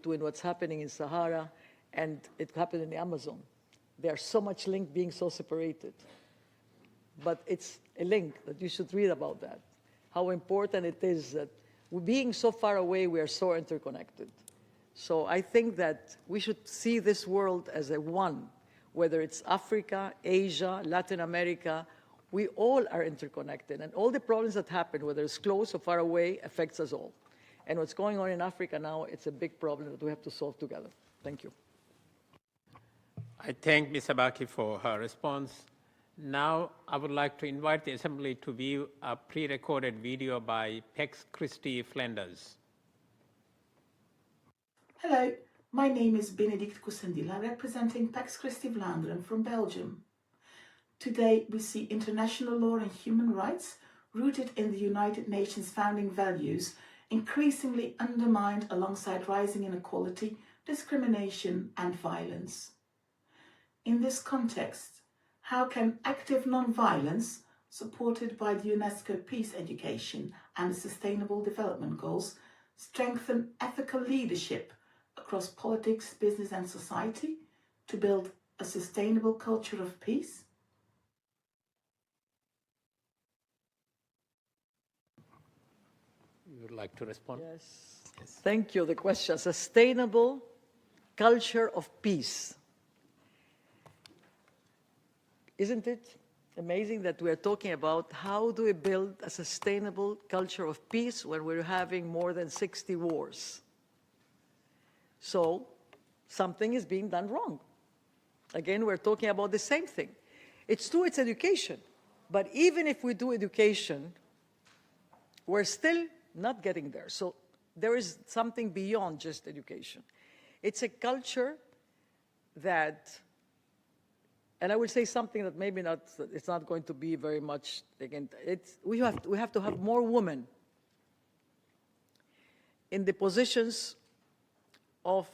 between what's happening in Sahara and it happened in the Amazon. They are so much linked, being so separated. But it's a link that you should read about that, how important it is that being so far away, we are so interconnected. So I think that we should see this world as a one, whether it's Africa, Asia, Latin America, we all are interconnected. And all the problems that happen, whether it's close or far away, affects us all. And what's going on in Africa now, it's a big problem that we have to solve together. Thank you. I thank Ms. A-Baki for her response. Now, I would like to invite the Assembly to view a pre-recorded video by Pex Christie Flanders. Hello, my name is Benedict Kusendila, representing Pax Christi Vlaanderen from Belgium. Today, we see international law and human rights, rooted in the United Nations founding values, increasingly undermined alongside rising inequality, discrimination, and violence. In this context, how can active non-violence, supported by the UNESCO Peace Education and the Sustainable Development Goals, strengthen ethical leadership across politics, business, and society to build a sustainable culture of peace? You would like to respond? Yes. Thank you. The question, sustainable culture of peace. Isn't it amazing that we're talking about how do we build a sustainable culture of peace when we're having more than 60 wars? So something is being done wrong. Again, we're talking about the same thing. It's true, it's education. But even if we do education, we're still not getting there. So there is something beyond just education. It's a culture that, and I will say something that maybe not, it's not going to be very much, again, we have to have more women in the positions of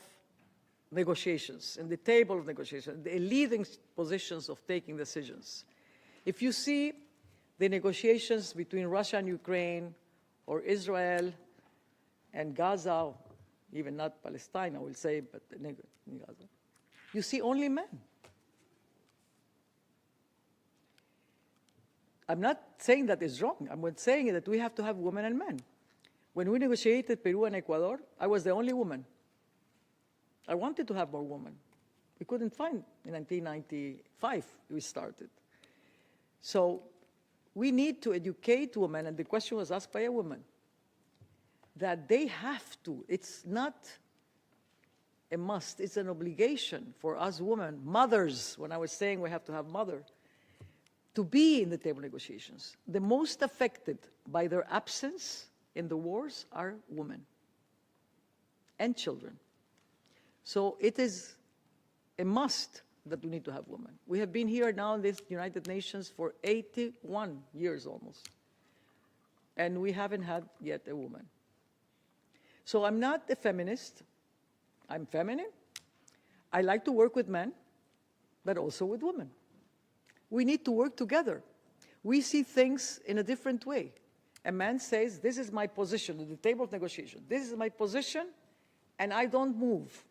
negotiations, in the table of negotiations, the leading positions of taking decisions. If you see the negotiations between Russia and Ukraine, or Israel and Gaza, even not Palestine, I will say, but Gaza, you see only men. I'm not saying that is wrong. I'm saying that we have to have women and men. When we negotiated Peru and Ecuador, I was the only woman. I wanted to have more women. We couldn't find, in 1995, we started. So we need to educate women, and the question was asked by a woman, that they have to, it's not a must, it's an obligation for us women, mothers, when I was saying we have to have mother, to be in the table negotiations. The most affected by their absence in the wars are women and children. So it is a must that we need to have women. We have been here now in this United Nations for 81 years almost, and we haven't had yet a woman. So I'm not a feminist. I'm feminine. I like to work with men, but also with women. We need to work together. We see things in a different way. A man says, this is my position at the table of negotiation. This is my position, and I don't move.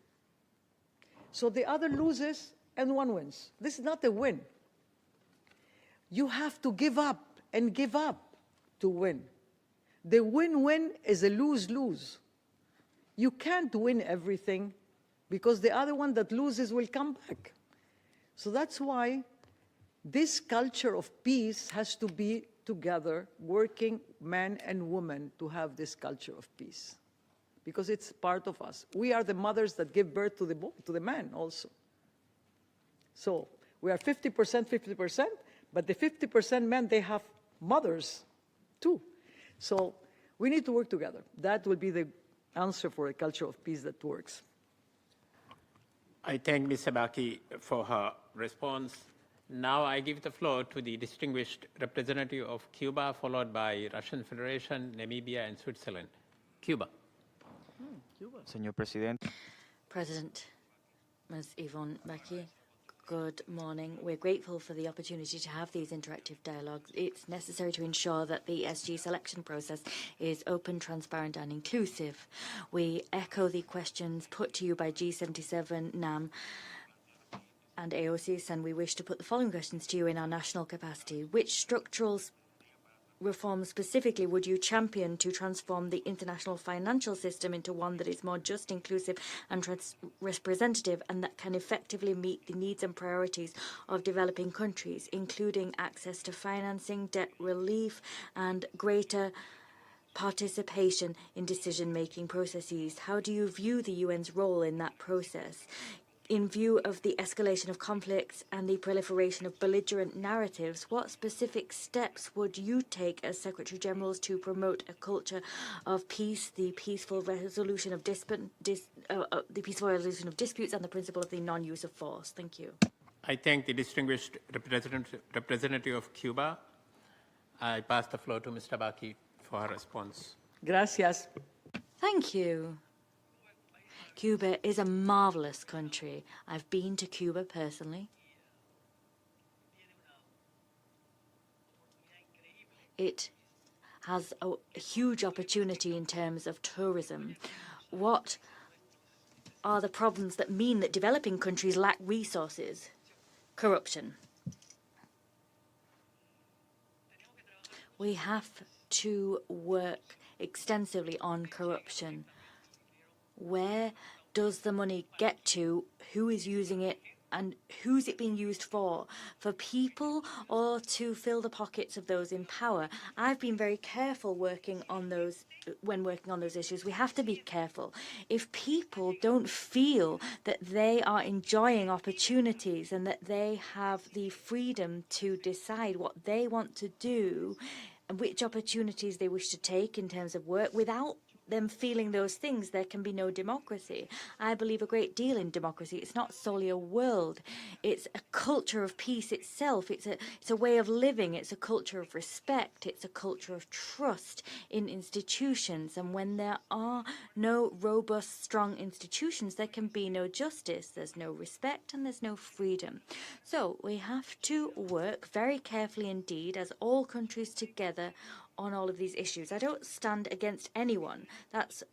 So the other loses and one wins. This is not a win. You have to give up and give up to win. The win-win is a lose-lose. You can't win everything because the other one that loses will come back. So that's why this culture of peace has to be together, working men and women to have this culture of peace, because it's part of us. We are the mothers that give birth to the man also. So we are 50%, 50%, but the 50% men, they have mothers too. So we need to work together. That will be the answer for a culture of peace that works. I thank Ms. A-Baki for her response. Now I give the floor to the distinguished representative of Cuba, followed by Russian Federation, Namibia, and Switzerland. Cuba. Señor Presidente. President, Ms. Ivonne A-Baki, Good morning. We're grateful for the opportunity to have these interactive dialogues. It's necessary to ensure that the SG selection process is open, transparent and inclusive. We echo the questions put to you by G77, NAM and AOCIS, and we wish to put the following questions to you in our national capacity. Which structural reforms specifically would you champion to transform the international financial system into one that is more just, inclusive and representative, and that can effectively meet the needs and priorities of developing countries, including access to financing, debt relief and greater participation in decision-making processes? How do you view the UN's role in that process? In view of the escalation of conflicts and the proliferation of belligerent narratives, what specific steps would you take as Secretary Generals to promote a culture of peace, the peaceful resolution of disputes, and the principle of the non-use of force? Thank you. I thank the distinguished representative of Cuba. I pass the floor to Mr. A-Baki for her response. Gracias. Thank you. Cuba is a marvelous country. I've been to Cuba personally. It has a huge opportunity in terms of tourism. What are the problems that mean that developing countries lack resources? Corruption. We have to work extensively on corruption. Where does the money get to? Who is using it? And who's it being used for? For people or to fill the pockets of those in power? I've been very careful working on those issues. We have to be careful. If people don't feel that they are enjoying opportunities and that they have the freedom to decide what they want to do and which opportunities they wish to take in terms of work, without them feeling those things, there can be no democracy. I believe a great deal in democracy. It's not solely a world. It's a culture of peace itself. It's a way of living. It's a culture of respect. It's a culture of trust in institutions. And when there are no robust, strong institutions, there can be no justice. There's no respect and there's no freedom. So we have to work very carefully indeed, as all countries together, on all of these issues. I don't stand against anyone. That's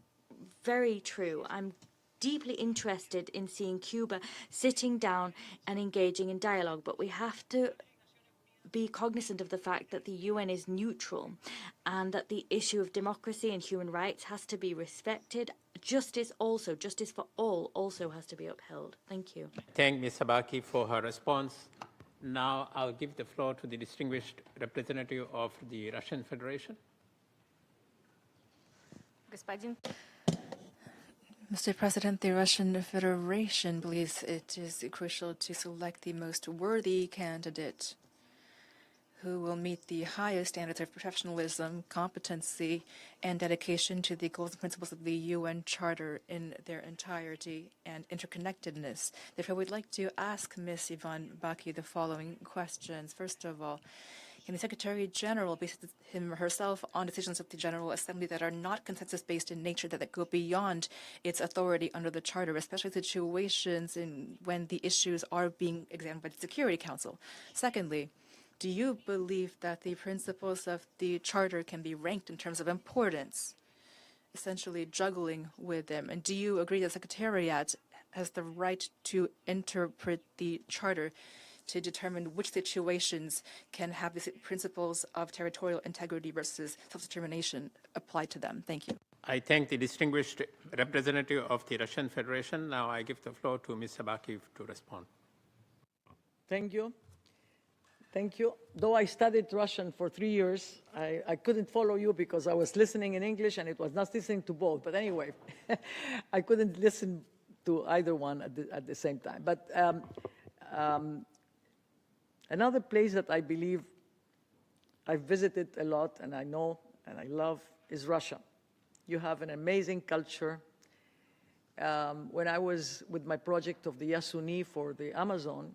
very true. I'm deeply interested in seeing Cuba sitting down and engaging in dialogue, but we have to be cognizant of the fact that the UN is neutral and that the issue of democracy and human rights has to be respected. Justice for all also has to be upheld. Thank you. Thank Ms. A-Baki for her response. Now I'll give the floor to the distinguished representative of the Russian Federation. Mr. President, the Russian Federation believes it is crucial to select the most worthy candidate who will meet the highest standards of professionalism, competency, and dedication to the goals and principles of the UN Charter in their entirety and interconnectedness. Therefore, we'd like to ask Ms. Ivonne A-Baki the following questions. First of all, can the Secretary General base him or herself on decisions of the General Assembly that are not consensus-based in nature, that go beyond its authority under the Charter, especially situations when the issues are being examined by the Security Council? Secondly, do you believe that the principles of the Charter can be ranked in terms of importance, essentially juggling with them? And do you agree that the Secretariat has the right to interpret the Charter to determine which situations can have the principles of territorial integrity versus self-determination applied to them? Thank you. I thank the distinguished representative of the Russian Federation. Now I give the floor to Ms. A-Baki to respond. Thank you. Thank you. Though I studied Russian for 3 years, I couldn't follow you because I was listening in English and it was not listening to both. But anyway, I couldn't listen to either one at the same time. But another place that I believe I've visited a lot and I know and I love is Russia. You have an amazing culture. When I was with my project of the Yasuni for the Amazon,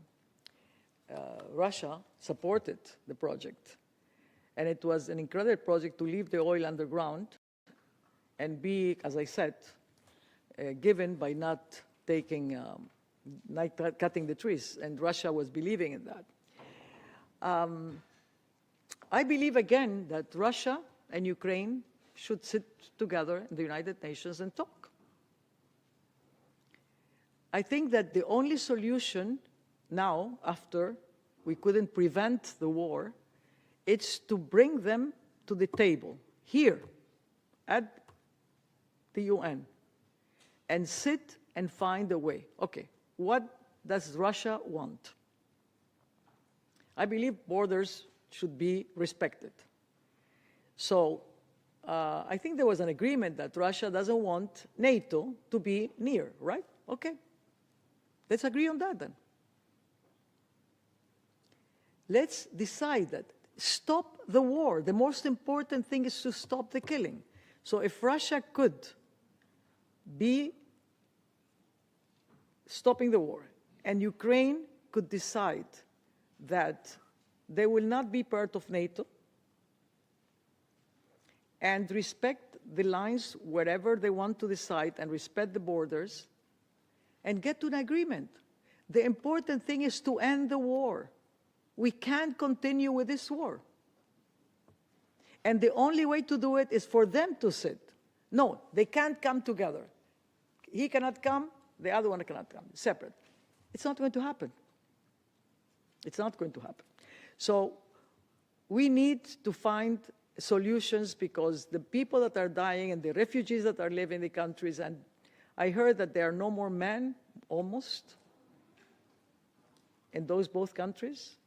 Russia supported the project. And it was an incredible project to leave the oil underground and be, as I said, given by not taking like cutting the trees, and Russia was believing in that. I believe, again, that Russia and Ukraine should sit together in the United Nations and talk. I think that the only solution now, after we couldn't prevent the war, is to bring them to the table here at the UN and sit and find a way. Okay, what does Russia want? I believe borders should be respected. So I think there was an agreement that Russia doesn't want NATO to be near, right? Okay, let's agree on that then. Let's decide that. Stop the war. The most important thing is to stop the killing. So if Russia could be stopping the war and Ukraine could decide that they will not be part of NATO and respect the lines wherever they want to decide and respect the borders and get to an agreement. The important thing is to end the war. We can't continue with this war. And the only way to do it is for them to sit. No, they can't come together. He cannot come, the other one cannot come, separate. It's not going to happen. It's not going to happen. So we need to find solutions because the people that are dying and the refugees that are living in the countries, and I heard that there are no more men, almost, in those both countries.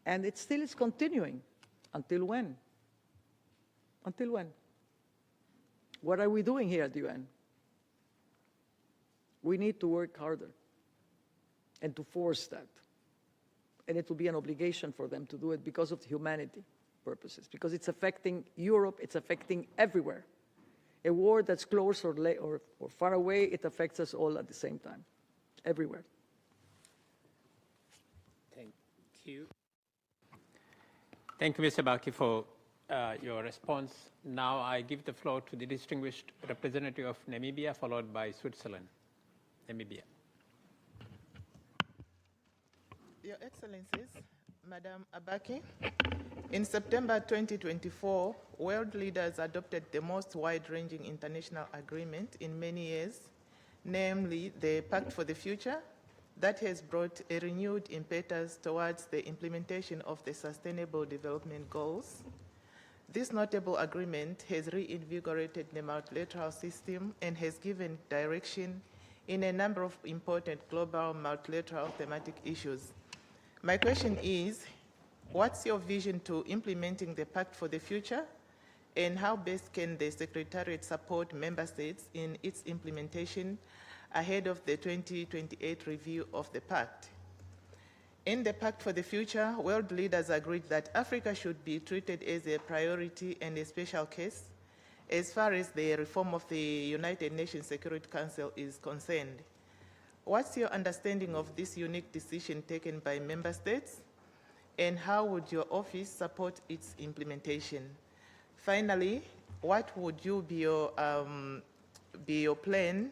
And it still is continuing. Until when? Until when? What are we doing here at the UN? We need to work harder and to force that. And it will be an obligation for them to do it because of humanity purposes, because it's affecting Europe, it's affecting everywhere. A war that's close or far away, it affects us all at the same time, everywhere. Thank you. Thank you, Mr. A-Baki, for your response. Now I give the floor to the distinguished representative of Namibia, followed by Switzerland. Namibia. Your Excellencies, Madam A-Baki, in September 2024, world leaders adopted the most wide-ranging international agreement in many years, namely the Pact for the Future, that has brought a renewed impetus towards the implementation of the Sustainable Development Goals. This notable agreement has reinvigorated the multilateral system and has given direction in a number of important global multilateral thematic issues. My question is, what's your vision to implementing the Pact for the Future, and how best can the Secretariat support member states in its implementation ahead of the 2028 review of the Pact? In the Pact for the Future, world leaders agreed that Africa should be treated as a priority and a special case as far as the reform of the United Nations Security Council is concerned. What's your understanding of this unique decision taken by member states, and how would your office support its implementation? Finally, what would be your plan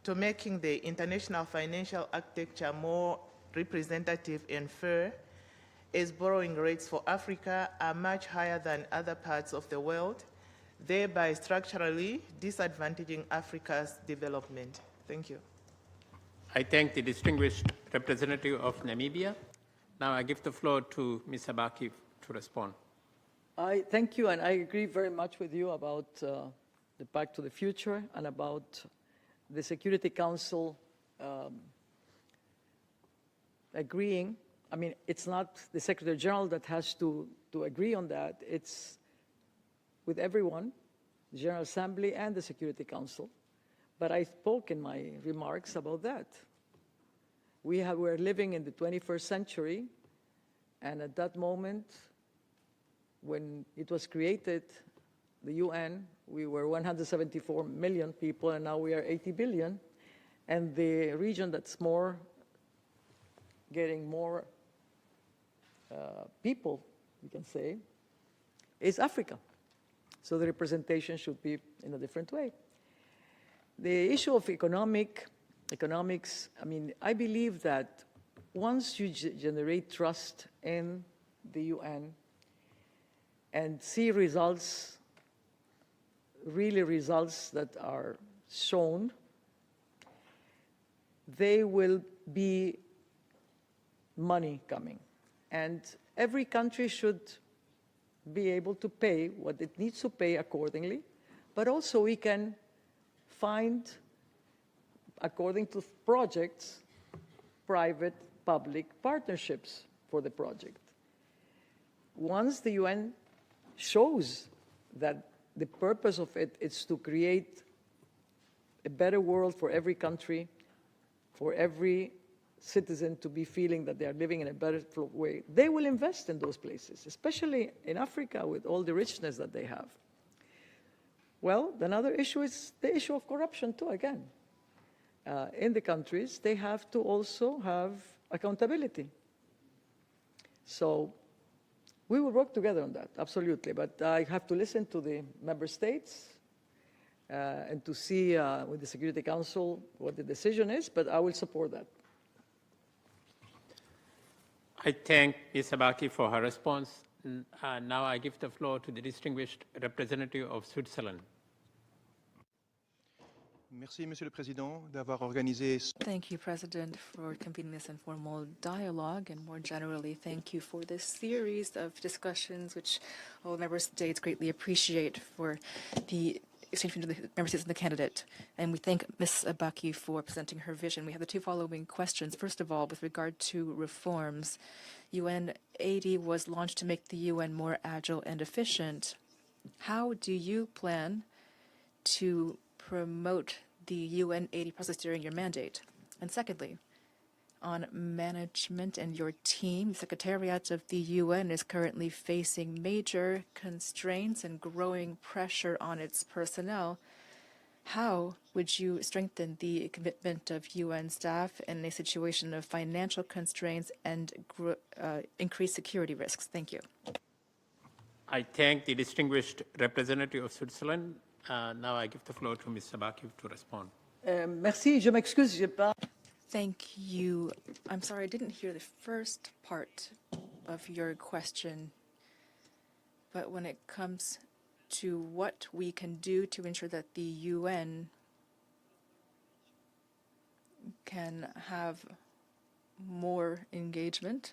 to making the international financial architecture more representative and fair, as borrowing rates for Africa are much higher than other parts of the world, thereby structurally disadvantaging Africa's development? Thank you. I thank the distinguished representative of Namibia. Now I give the floor to Ms. A-Baki to respond. I thank you, and I agree very much with you about the Pact to the Future and about the Security Council agreeing. I mean, it's not the Secretary General that has to agree on that. It's with everyone, the General Assembly and the Security Council. But I spoke in my remarks about that. We're living in the 21st century, and at that moment, when it was created, the UN, we were 174 million people, and now we are 80 billion. And the region that's getting more people, we can say, is Africa. So the representation should be in a different way. The issue of economic economics. I mean, I believe that once you generate trust in the UN and see results, really results that are shown, there will be money coming. And every country should be able to pay what it needs to pay accordingly, but also we can find, according to projects, private-public partnerships for the project. Once the UN shows that the purpose of it is to create a better world for every country, for every citizen to be feeling that they are living in a better way, they will invest in those places, especially in Africa with all the richness that they have. Well, another issue is the issue of corruption too, again. In the countries, they have to also have accountability. So we will work together on that, absolutely. But I have to listen to the member states and to see with the Security Council what the decision is, but I will support that. I thank Ms. A-Baki for her response. Now I give the floor to the distinguished representative of Switzerland. Merci, Monsieur le Président, d'avoir organisé. Thank you, President, for convening this informal dialogue, and more generally, thank you for this series of discussions, which all member states greatly appreciate for the exchange between the member states and the candidate. And we thank Ms. A-Baki for presenting her vision. We have the two following questions. First of all, with regard to reforms, UN 80 was launched to make the UN more agile and efficient. How do you plan to promote the UN 80 process during your mandate? And secondly, on management and your team, the Secretariat of the UN is currently facing major constraints and growing pressure on its personnel. How would you strengthen the commitment of UN staff in a situation of financial constraints and increased security risks? Thank you. I thank the distinguished representative of Switzerland. Now I give the floor to Ms. A-Baki to respond. Merci, je m'excuse, j'ai pas. Thank you. I'm sorry, I didn't hear the first part of your question. But when it comes to what we can do to ensure that the UN can have more engagement,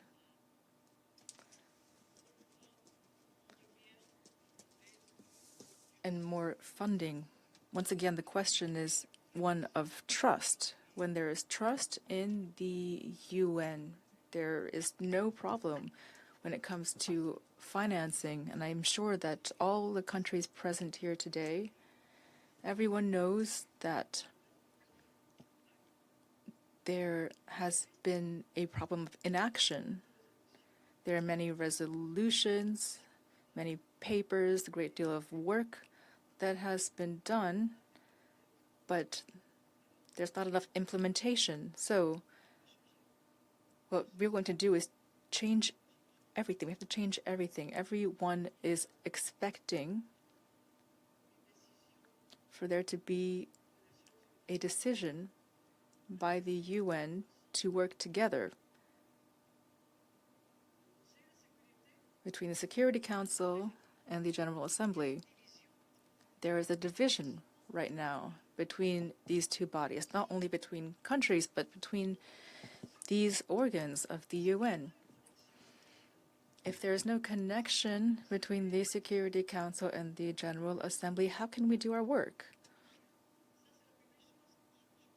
and more funding. Once again, the question is one of trust. When there is trust in the UN, there is no problem when it comes to financing. And I'm sure that all the countries present here today, everyone knows that there has been a problem of inaction. There are many resolutions, many papers, a great deal of work that has been done, but there's not enough implementation. So what we're going to do is change everything. We have to change everything. Everyone is expecting for there to be a decision by the UN to work together between the Security Council and the General Assembly. There is a division right now between these two bodies, not only between countries, but between these organs of the UN. If there is no connection between the Security Council and the General Assembly, how can we do our work?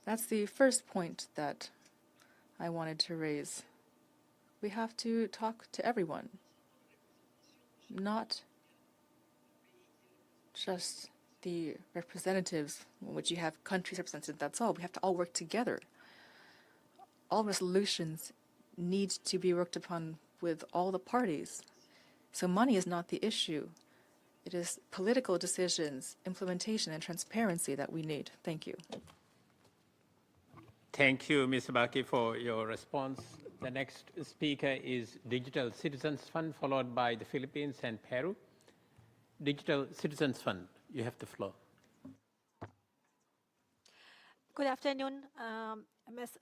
That's the first point that I wanted to raise. We have to talk to everyone, not just the representatives, in which you have countries represented, that's all. We have to all work together. All resolutions need to be worked upon with all the parties. So money is not the issue. It is political decisions, implementation, and transparency that we need. Thank you. Thank you, Ms. A-Baki, for your response. The next speaker is Digital Citizens Fund, followed by the Philippines and Peru. Digital Citizens Fund, you have the floor. Good afternoon, Ms.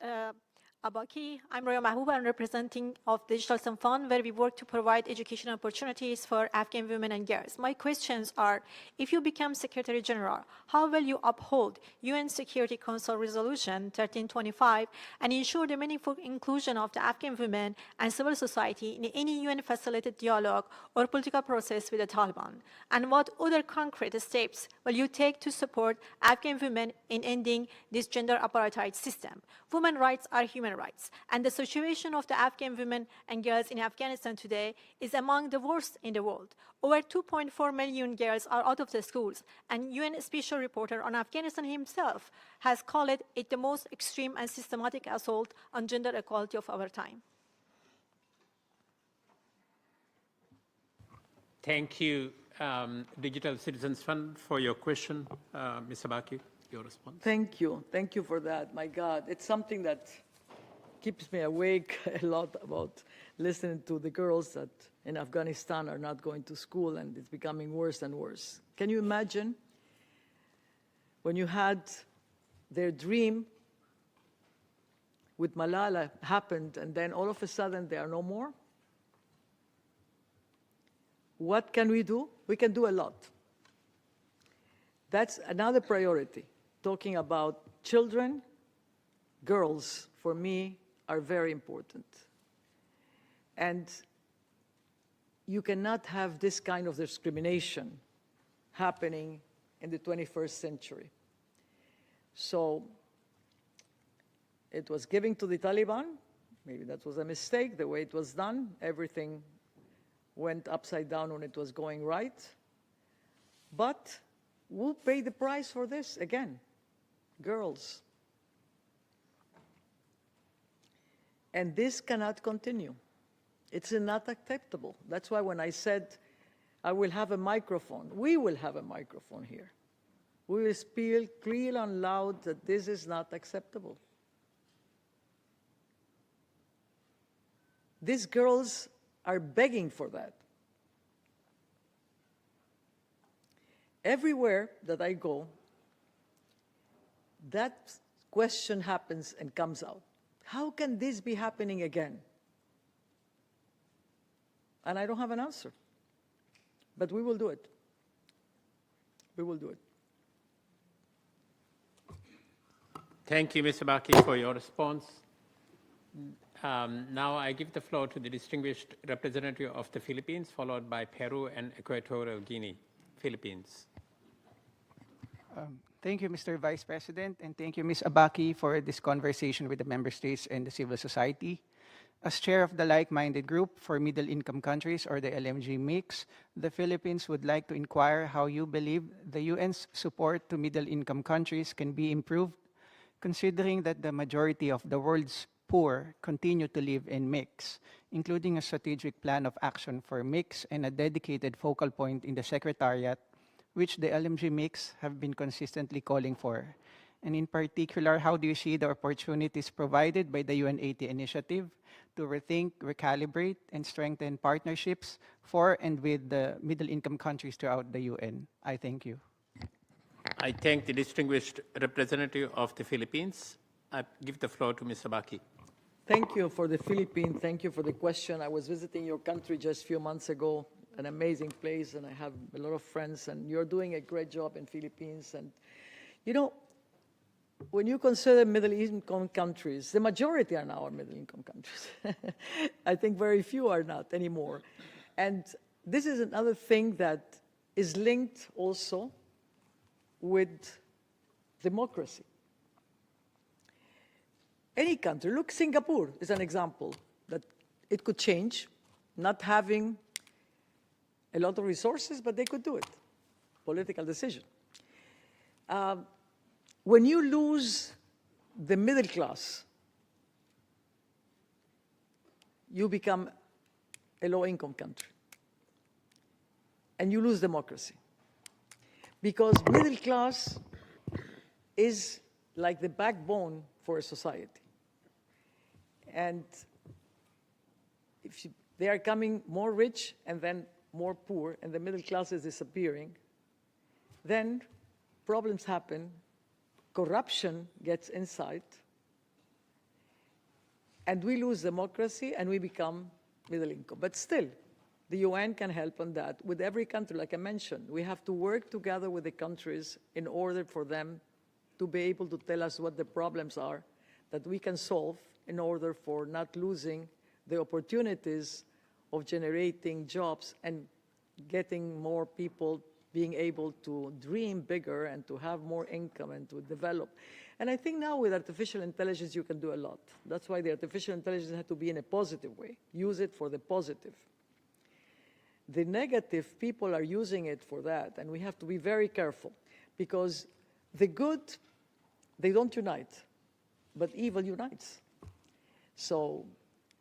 A-Baki. I'm Roya Mahbooba. I'm representing of Digital Sun Fund, where we work to provide educational opportunities for Afghan women and girls. My questions are, if you become Secretary General, how will you uphold UN Security Council Resolution 1325 and ensure the meaningful inclusion of the Afghan women and civil society in any UN-facilitated dialogue or political process with the Taliban? And what other concrete steps will you take to support Afghan women in ending this gender apartheid system? Women's rights are human rights, and the situation of the Afghan women and girls in Afghanistan today is among the worst in the world. Over 2.4 million girls are out of the schools, and UN Special Reporter on Afghanistan himself has called it the most extreme and systematic assault on gender equality of our time. Thank you, Digital Citizens Fund, for your question. Ms. A-Baki, your response. Thank you. Thank you for that. My God, it's something that keeps me awake a lot about listening to the girls that in Afghanistan are not going to school, and it's becoming worse and worse. Can you imagine when you had their dream with Malala happened, and then all of a sudden they are no more? What can we do? We can do a lot. That's another priority. Talking about children, girls, for me, are very important. And you cannot have this kind of discrimination happening in the 21st century. So it was given to the Taliban. Maybe that was a mistake, the way it was done. Everything went upside down when it was going right. But who paid the price for this? Again, girls. And this cannot continue. It's not acceptable. That's why when I said I will have a microphone, we will have a microphone here. We will speak clear and loud that this is not acceptable. These girls are begging for that. Everywhere that I go, that question happens and comes out. How can this be happening again? And I don't have an answer. But we will do it. We will do it. Thank you, Ms. A-Baki, for your response. Now I give the floor to the distinguished representative of the Philippines, followed by Peru and Equatorial Guinea. Philippines. Thank you, Mr. Vice President, and thank you, Ms. A-Baki, for this conversation with the member states and the civil society. As chair of the like-minded group for middle-income countries, or the LMG mix, the Philippines would like to inquire how you believe the UN's support to middle-income countries can be improved, considering that the majority of the world's poor continue to live in mix, including a strategic plan of action for mix and a dedicated focal point in the Secretariat, which the LMG mix have been consistently calling for. And in particular, how do you see the opportunities provided by the UN80 initiative to rethink, recalibrate, and strengthen partnerships for and with the middle-income countries throughout the UN? I thank you. I thank the distinguished representative of the Philippines. I give the floor to Ms. A-Baki. Thank you for the Philippines. Thank you for the question. I was visiting your country just a few months ago, an amazing place, and I have a lot of friends, and you're doing a great job in Philippines. And, you know, when you consider middle-income countries, the majority are now middle-income countries. I think very few are not anymore. And this is another thing that is linked also with democracy. Any country, look, Singapore is an example that it could change, not having a lot of resources, but they could do it. Political decision. When you lose the middle class, you become a low-income country. And you lose democracy. Because middle class is like the backbone for a society. And if they are coming more rich and then more poor, and the middle class is disappearing, then problems happen corruption gets inside, and we lose democracy and we become middle income. But still, the UN can help on that with every country. Like I mentioned, we have to work together with the countries in order for them to be able to tell us what the problems are that we can solve in order for not losing the opportunities of generating jobs and getting more people being able to dream bigger and to have more income and to develop. And I think now with artificial intelligence, you can do a lot. That's why the artificial intelligence has to be in a positive way. Use it for the positive. The negative, people are using it for that, and we have to be very careful, because the good, they don't unite, but evil unites. So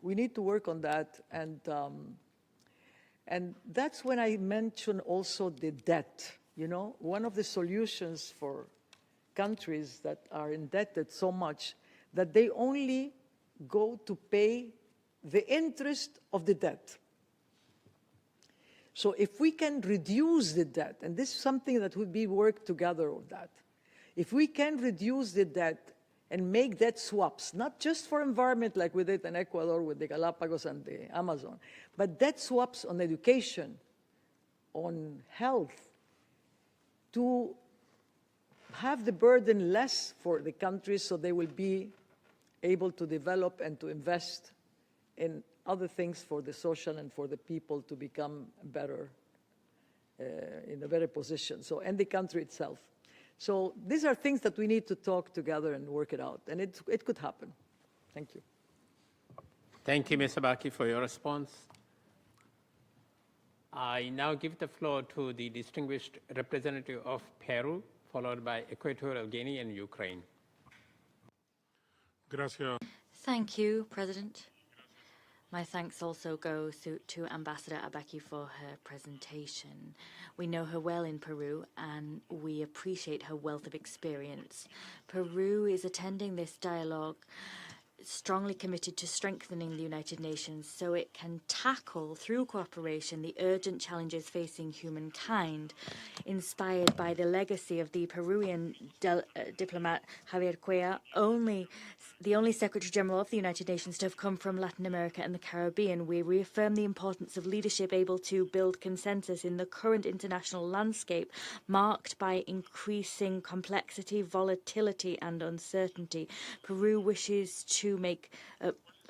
we need to work on that, and that's when I mention also the debt. You know, one of the solutions for countries that are indebted so much that they only go to pay the interest of the debt. So if we can reduce the debt, and this is something that would be worked together on that, if we can reduce the debt and make debt swaps, not just for environment like we did in Ecuador with the Galapagos and the Amazon, but debt swaps on education, on health, to have the burden less for the countries so they will be able to develop and to invest in other things for the social and for the people to become better, in a better position, so, and the country itself. So these are things that we need to talk together and work it out, and it could happen. Thank you. Thank you, Ms. A-Baki, for your response. I now give the floor to the distinguished representative of Peru, followed by Equatorial Guinea and Ukraine. Gracias. Thank you, President. My thanks also go to Ambassador A-Baki for her presentation. We know her well in Peru, and we appreciate her wealth of experience. Peru is attending this dialogue strongly committed to strengthening the United Nations so it can tackle, through cooperation, the urgent challenges facing humankind, inspired by the legacy of the Peruvian diplomat Javier Cuellar, the only Secretary General of the United Nations to have come from Latin America and the Caribbean. We reaffirm the importance of leadership able to build consensus in the current international landscape marked by increasing complexity, volatility, and uncertainty. Peru wishes to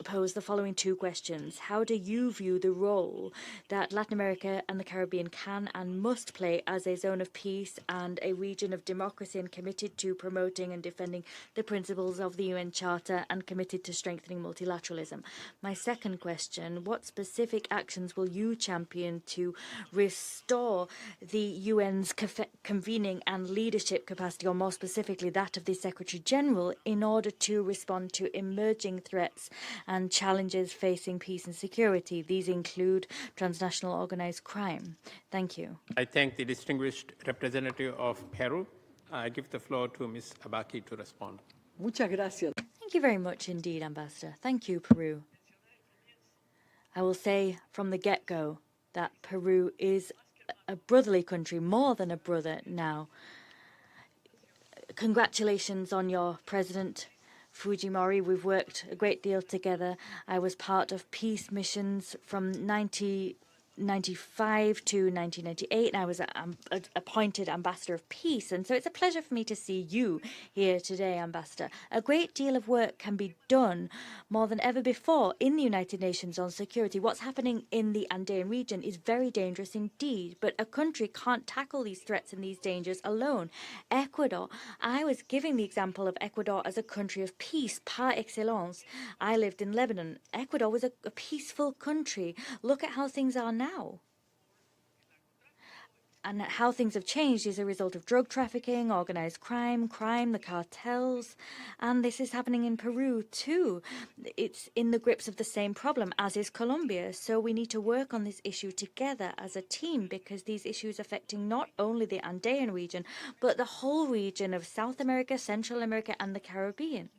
pose the following two questions. How do you view the role that Latin America and the Caribbean can and must play as a zone of peace and a region of democracy, and committed to promoting and defending the principles of the UN Charter and committed to strengthening multilateralism? My second question, what specific actions will you champion to restore the UN's convening and leadership capacity, or more specifically that of the Secretary General, in order to respond to emerging threats and challenges facing peace and security? These include transnational organized crime. Thank you. I thank the distinguished representative of Peru. I give the floor to Ms. A-Baki to respond. Muchas gracias. Thank you very much indeed, Ambassador. Thank you, Peru. I will say from the get-go that Peru is a brotherly country, more than a brother now. Congratulations on your president, Fujimori. We've worked a great deal together. I was part of peace missions from 1995 to 1998, and I was appointed Ambassador of Peace. And so it's a pleasure for me to see you here today, Ambassador. A great deal of work can be done more than ever before in the United Nations on security. What's happening in the Andean region is very dangerous indeed, but a country can't tackle these threats and these dangers alone. Ecuador, I was giving the example of Ecuador as a country of peace par excellence. I lived in Lebanon. Ecuador was a peaceful country. Look at how things are now. And how things have changed is a result of drug trafficking, organized crime, the cartels, and this is happening in Peru too. It's in the grips of the same problem, as is Colombia. So we need to work on this issue together as a team, because these issues affecting not only the Andean region, but the whole region of South America, Central America, and the Caribbean.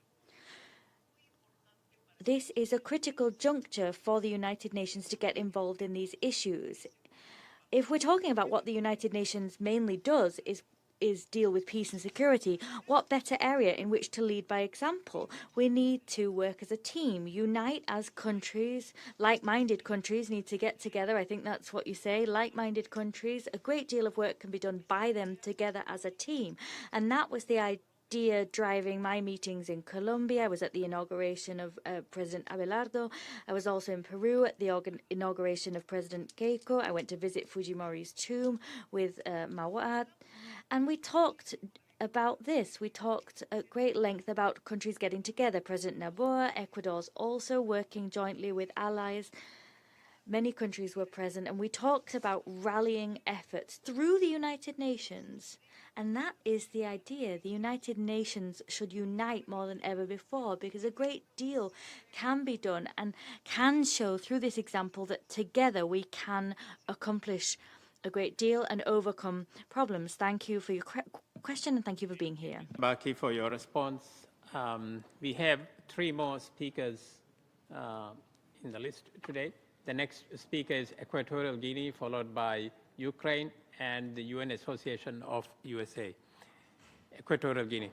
This is a critical juncture for the United Nations to get involved in these issues. If we're talking about what the United Nations mainly does is is deal with peace and security, what better area in which to lead by example? We need to work as a team, unite as countries. Like-minded countries need to get together. I think that's what you say. Like-minded countries. A great deal of work can be done by them together as a team. And that was the idea driving my meetings in Colombia. I was at the inauguration of President Abelardo. I was also in Peru at the inauguration of President Keiko. I went to visit Fujimori's tomb with Mawad. And we talked about this. We talked at great length about countries getting together. President Noboa, Ecuador's also working jointly with allies. Many countries were present, and we talked about rallying efforts through the United Nations. And that is the idea. The United Nations should unite more than ever before, because a great deal can be done and can show through this example that together we can accomplish a great deal and overcome problems. Thank you for your question, and thank you for being here. Baki, for your response. We have 3 more speakers in the list today. The next speaker is Equatorial Guinea, followed by Ukraine and the UN Association of USA. Equatorial Guinea.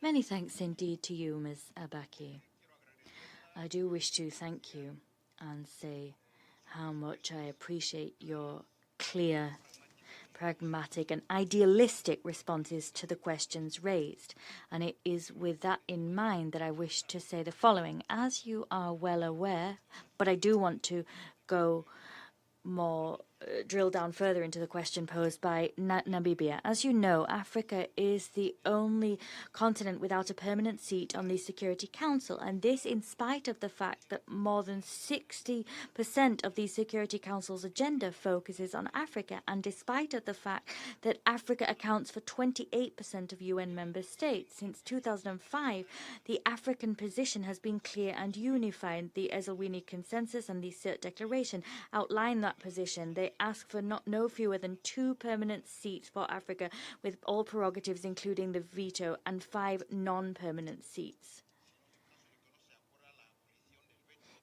Many thanks indeed to you, Ms. A-Baki. I do wish to thank you and say how much I appreciate your clear, pragmatic and idealistic responses to the questions raised. And it is with that in mind that I wish to say the following. As you are well aware, but I do want to go more drill down further into the question posed by Namibia. As you know, Africa is the only continent without a permanent seat on the Security Council, and this in spite of the fact that more than 60% of the Security Council's agenda focuses on Africa, and despite of the fact that Africa accounts for 28% of UN member states. Since 2005, the African position has been clear and unified. The Esselwini Consensus and the CERT Declaration outline that position. They ask for no fewer than 2 permanent seats for Africa, with all prerogatives including the veto, and 5 non-permanent seats.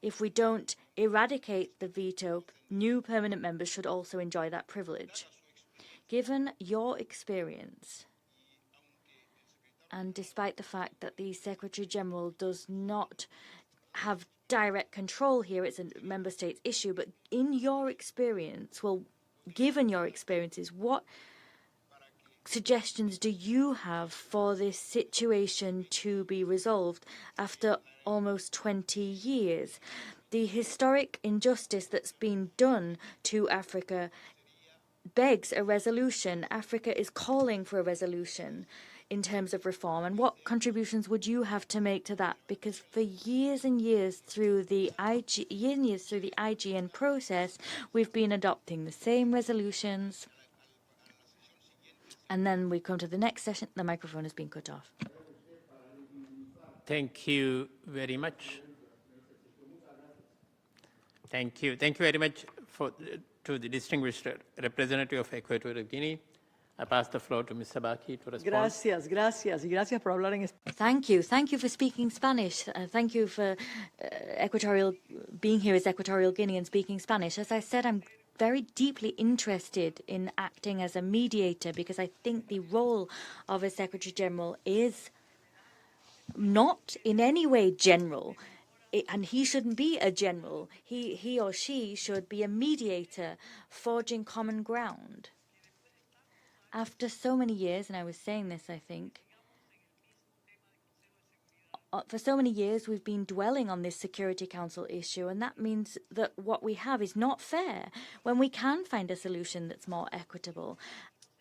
If we don't eradicate the veto, new permanent members should also enjoy that privilege. Given your experience, and despite the fact that the Secretary General does not have direct control here, it's a member state's issue, but in your experience, well, given your experiences, what suggestions do you have for this situation to be resolved after almost 20 years? The historic injustice that's been done to Africa begs a resolution. Africa is calling for a resolution in terms of reform, and what contributions would you have to make to that? Because for years and years through the IGN process, we've been adopting the same resolutions, and then we come to the next session, the microphone has been cut off. Thank you very much. Thank you. Thank you very much to the distinguished representative of Equatorial Guinea. I pass the floor to Ms. A-Baki to respond. Gracias, gracias, y gracias por hablar en Thank you. Thank you for speaking Spanish. Thank you for being here as Equatorial Guinea and speaking Spanish. As I said, I'm very deeply interested in acting as a mediator, because I think the role of a Secretary General is not in any way general. And he shouldn't be a general. He or she should be a mediator, forging common ground. After so many years, and I was saying this, I think, for so many years we've been dwelling on this Security Council issue, and that means that what we have is not fair. When we can find a solution that's more equitable,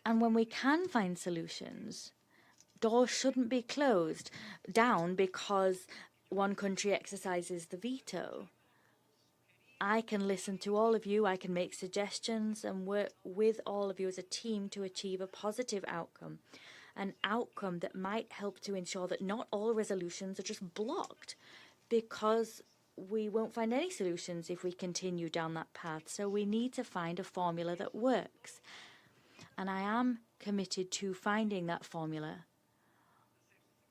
and when we can find solutions, doors shouldn't be closed down because one country exercises the veto. I can listen to all of you, I can make suggestions and work with all of you as a team to achieve a positive outcome. An outcome that might help to ensure that not all resolutions are just blocked, because we won't find any solutions if we continue down that path. So we need to find a formula that works. And I am committed to finding that formula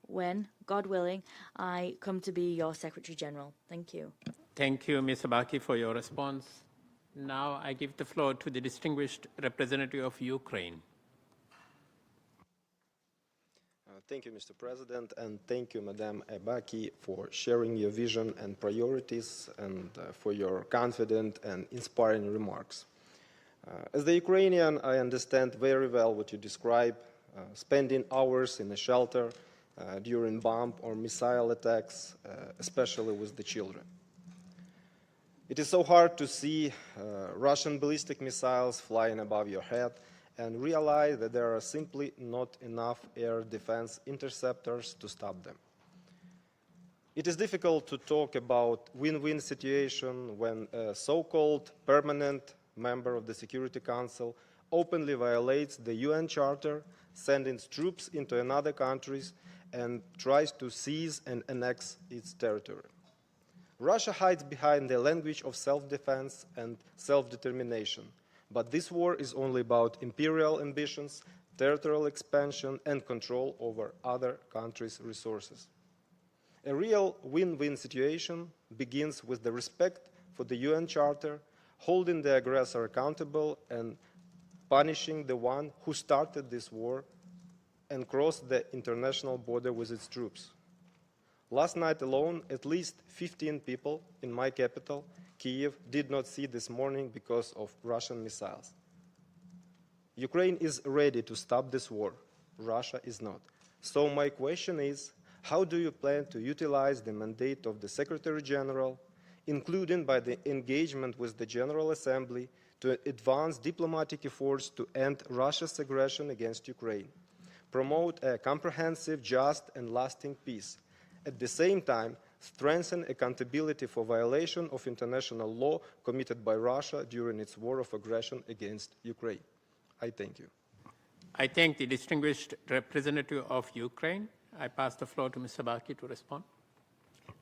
when, God willing, I come to be your Secretary General. Thank you. Thank you, Ms. A-Baki, for your response. Now I give the floor to the distinguished representative of Ukraine. Thank you, Mr. President, and thank you, Madam A-Baki, for sharing your vision and priorities and for your confident and inspiring remarks. As the Ukrainian, I understand very well what you describe, spending hours in a shelter during bomb or missile attacks, especially with the children. It is so hard to see Russian ballistic missiles flying above your head and realize that there are simply not enough air defense interceptors to stop them. It is difficult to talk about win-win situation when a so-called permanent member of the Security Council openly violates the UN Charter, sending troops into another countries and tries to seize and annex its territory. Russia hides behind the language of self-defense and self-determination, but this war is only about imperial ambitions, territorial expansion, and control over other countries' resources. A real win-win situation begins with the respect for the UN Charter, holding the aggressor accountable and punishing the one who started this war and crossed the international border with its troops. Last night alone, at least 15 people in my capital, Kyiv, did not see this morning because of Russian missiles. Ukraine is ready to stop this war. Russia is not. So my question is, how do you plan to utilize the mandate of the Secretary General, including by the engagement with the General Assembly, to advance diplomatic efforts to end Russia's aggression against Ukraine, promote a comprehensive, just, and lasting peace, at the same time strengthen accountability for violation of international law committed by Russia during its war of aggression against Ukraine? I thank you. I thank the distinguished representative of Ukraine. I pass the floor to Ms. A-Baki to respond.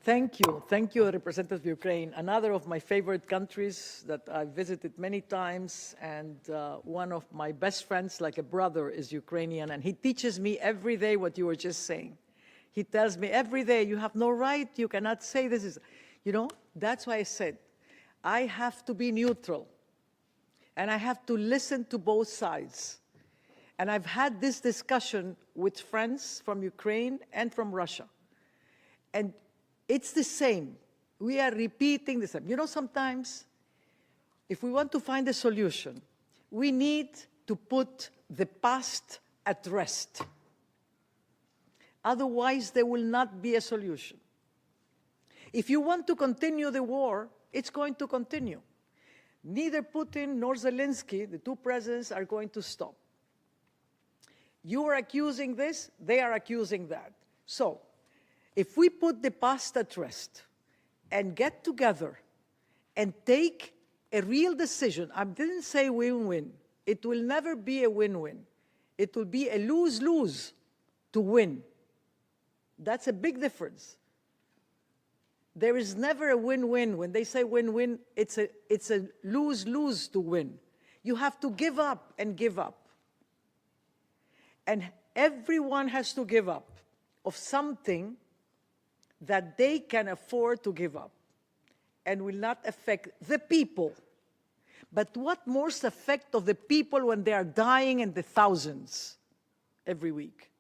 Thank you. Thank you, Representative of Ukraine. Another of my favorite countries that I've visited many times, and one of my best friends, like a brother, is Ukrainian, and he teaches me every day what you were just saying. He tells me every day, you have no right, you cannot say this is, you know, that's why I said, I have to be neutral, and I have to listen to both sides. And I've had this discussion with friends from Ukraine and from Russia. And it's the same. We are repeating the same. You know, sometimes, if we want to find a solution, we need to put the past at rest. Otherwise, there will not be a solution. If you want to continue the war, it's going to continue. Neither Putin nor Zelensky, the two presidents, are going to stop. You are accusing this, they are accusing that. So, if we put the past at rest and get together and take a real decision, I didn't say win-win. It will never be a win-win. It will be a lose-lose to win. That's a big difference. There is never a win-win. When they say win-win, it's a lose-lose to win. You have to give up and give up. And everyone has to give up of something that they can afford to give up and will not affect the people. But what most affect of the people when they are dying in the thousands every week?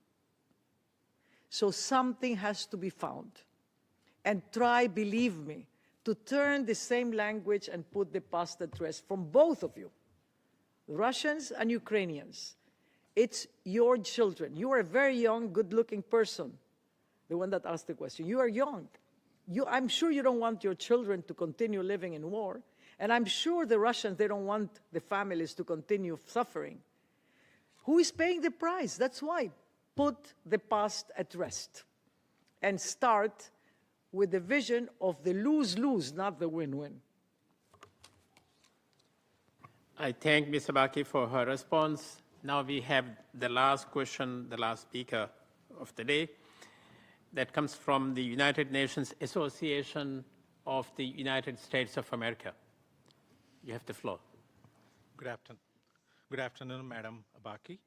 So something has to be found. And try, believe me, to turn the same language and put the past at rest from both of you, Russians and Ukrainians. It's your children. You are a very young, good-looking person, the one that asked the question. You are young. I'm sure you don't want your children to continue living in war. And I'm sure the Russians, they don't want the families to continue suffering. Who is paying the price? That's why. Put the past at rest and start with the vision of the lose-lose, not the win-win. I thank Ms. A-Baki for her response. Now we have the last question, the last speaker of the day, that comes from the United Nations Association of the United States of America. You have the floor. Good afternoon, Madam A-Baki.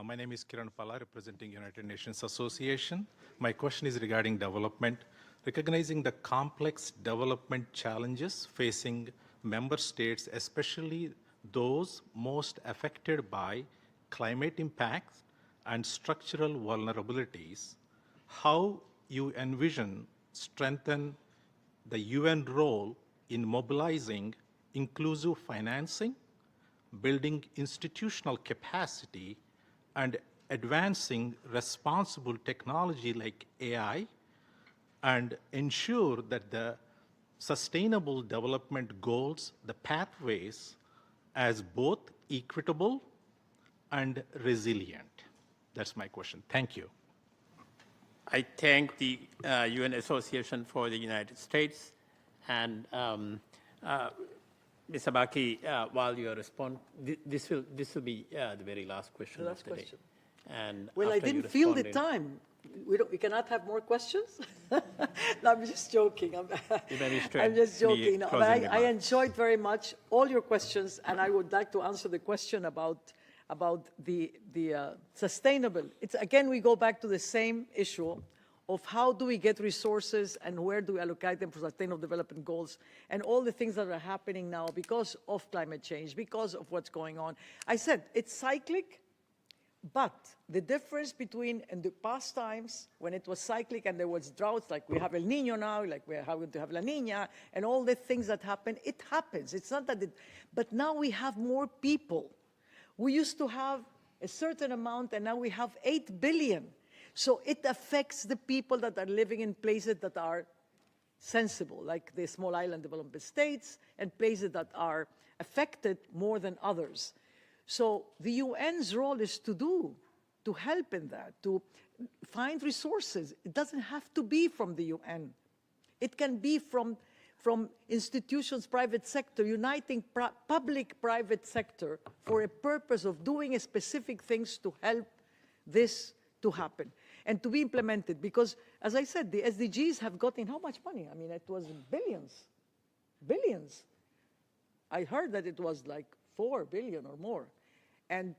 My name is Kiran Pala, representing United Nations Association. My question is regarding development. Recognizing the complex development challenges facing member states, especially those most affected by climate impacts and structural vulnerabilities, how you envision strengthen the UN role in mobilizing inclusive financing, building institutional capacity, and advancing responsible technology like AI, and ensure that the sustainable development goals, the pathways, as both equitable and resilient? That's my question. Thank you. I thank the UN Association for the United States. And Ms. A-Baki, while you respond, this will be the very last question of the day. And well, I didn't feel the time. We cannot have more questions? No, I'm just joking. I'm just joking. No, but I enjoyed very much all your questions, and I would like to answer the question about the sustainable. It's, again, we go back to the same issue of how do we get resources and where do we allocate them for sustainable development goals and all the things that are happening now because of climate change, because of what's going on. I said it's cyclic, but the difference between in the past times when it was cyclic and there was droughts, like we have El Nino now, like we're going to have La Nina, and all the things that happen, it happens. It's not that but now we have more people. We used to have a certain amount, and now we have 8 billion. So it affects the people that are living in places that are sensible, like the small island development states and places that are affected more than others. So the UN's role is to help in that, to find resources. It doesn't have to be from the UN. It can be from institutions, private sector, uniting public-private sector for a purpose of doing specific things to help this to happen and to be implemented. Because, as I said, the SDGs have gotten how much money? I mean, it was billions. I heard that it was like 4 billion or more. And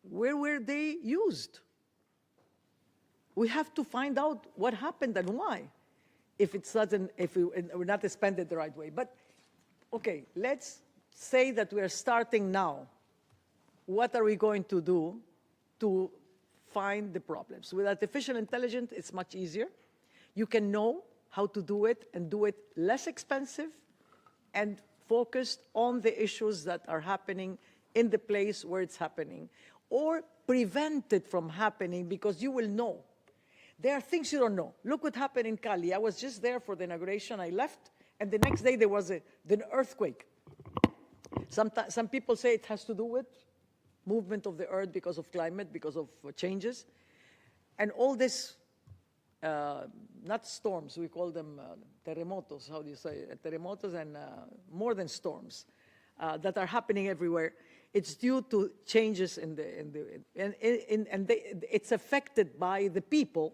where were they used? We have to find out what happened and why, if we're not spent it the right way. But, okay, let's say that we are starting now. What are we going to do to find the problems? With artificial intelligence, it's much easier. You can know how to do it and do it less expensive and focused on the issues that are happening in the place where it's happening, or prevent it from happening because you will know. There are things you don't know. Look what happened in Cali. I was just there for the inauguration. I left, and the next day there was an earthquake. Some people say it has to do with movement of the earth because of climate, because of changes. And all this, not storms, we call them terremotos, how do you say it? Terremotos and more than storms that are happening everywhere. It's due to changes it's affected by the people.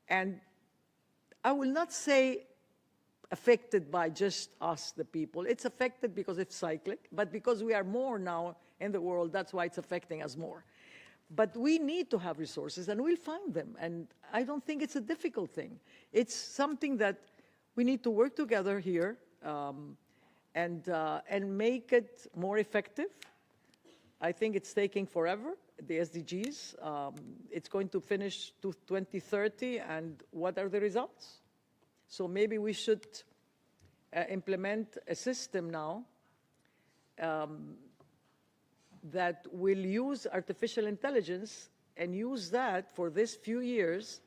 And I will not say affected by just us, the people. It's affected because it's cyclic, but because we are more now in the world, that's why it's affecting us more. But we need to have resources, and we'll find them. And I don't think it's a difficult thing. It's something that we need to work together here and make it more effective. I think it's taking forever, the SDGs. It's going to finish to 2030, and what are the results? So maybe we should implement a system now that will use artificial intelligence and use that for this few years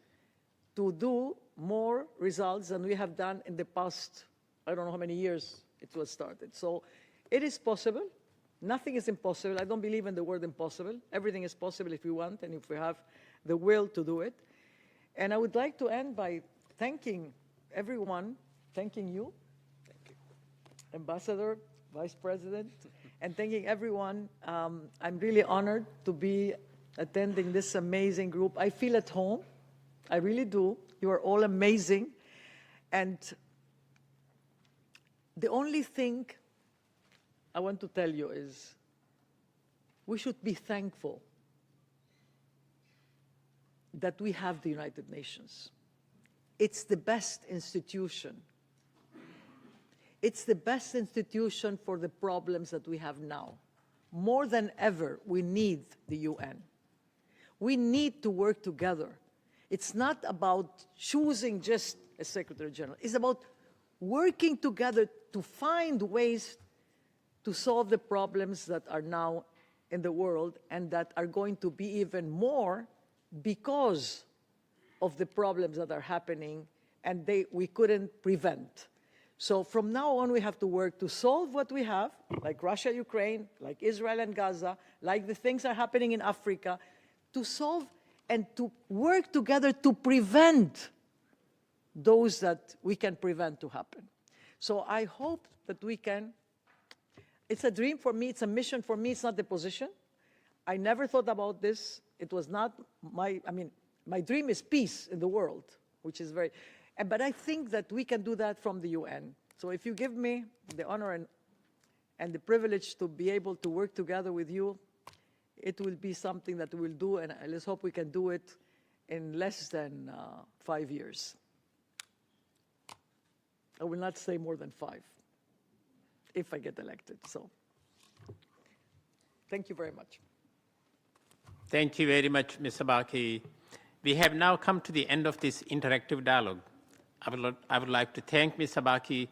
to do more results than we have done in the past, I don't know how many years it was started. So it is possible. Nothing is impossible. I don't believe in the word impossible. Everything is possible if we want and if we have the will to do it. And I would like to end by thanking everyone, thanking you, Ambassador, Vice President, and thanking everyone. I'm really honored to be attending this amazing group. I feel at home. I really do. You are all amazing. And the only thing I want to tell you is we should be thankful that we have the United Nations. It's the best institution. It's the best institution for the problems that we have now. More than ever, we need the UN. We need to work together. It's not about choosing just a Secretary General. It's about working together to find ways to solve the problems that are now in the world and that are going to be even more because of the problems that are happening and we couldn't prevent. So from now on, we have to work to solve what we have, like Russia, Ukraine, like Israel and Gaza, like the things that are happening in Africa, to solve and to work together to prevent those that we can prevent to happen. So I hope that we can. It's a dream for me, it's a mission for me, it's not the position. I never thought about this. It was not my dream is peace in the world, which is very, but I think that we can do that from the UN. So if you give me the honor and the privilege to be able to work together with you, it will be something that we'll do, and let's hope we can do it in less than 5 years. I will not say more than 5 if I get elected. So thank you very much. Thank you very much, Ms. A-Baki. We have now come to the end of this interactive dialogue. I would like to thank Ms. A-Baki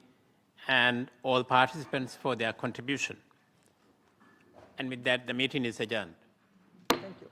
and all participants for their contribution. And with that, the meeting is adjourned. Thank you.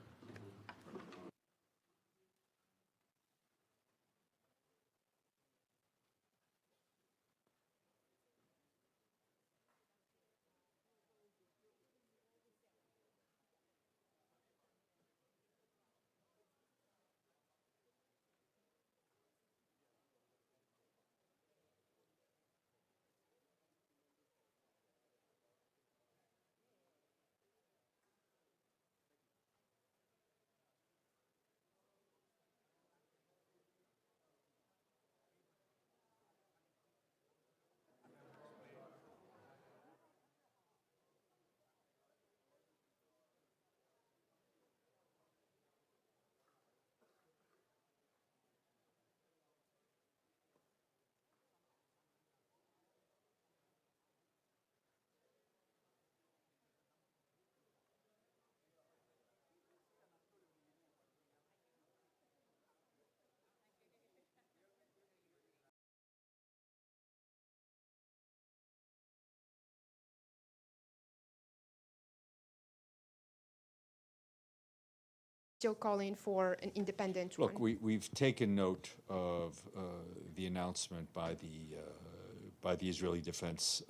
Still calling for an independent one. Look, we've taken note of the announcement by the Israeli Defense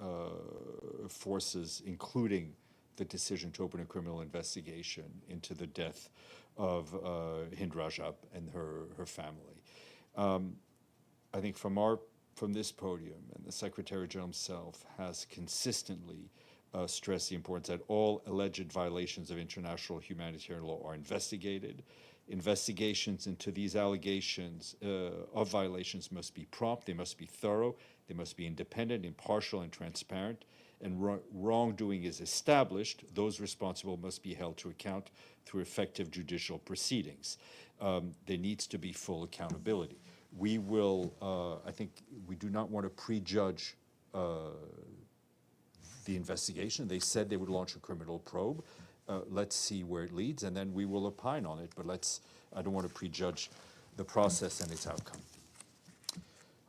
Forces, including the decision to open a criminal investigation into the death of Hind Rajab and her family. I think from this podium, and the Secretary General himself has consistently stress the importance that all alleged violations of international humanitarian law are investigated. Investigations into these allegations of violations must be prompt, they must be thorough, they must be independent, impartial, and transparent. And wrongdoing is established, those responsible must be held to account through effective judicial proceedings. There needs to be full accountability. We will, I think, we do not want to prejudge the investigation. They said they would launch a criminal probe. Let's see where it leads, and then we will opine on it. But I don't want to prejudge the process and its outcome.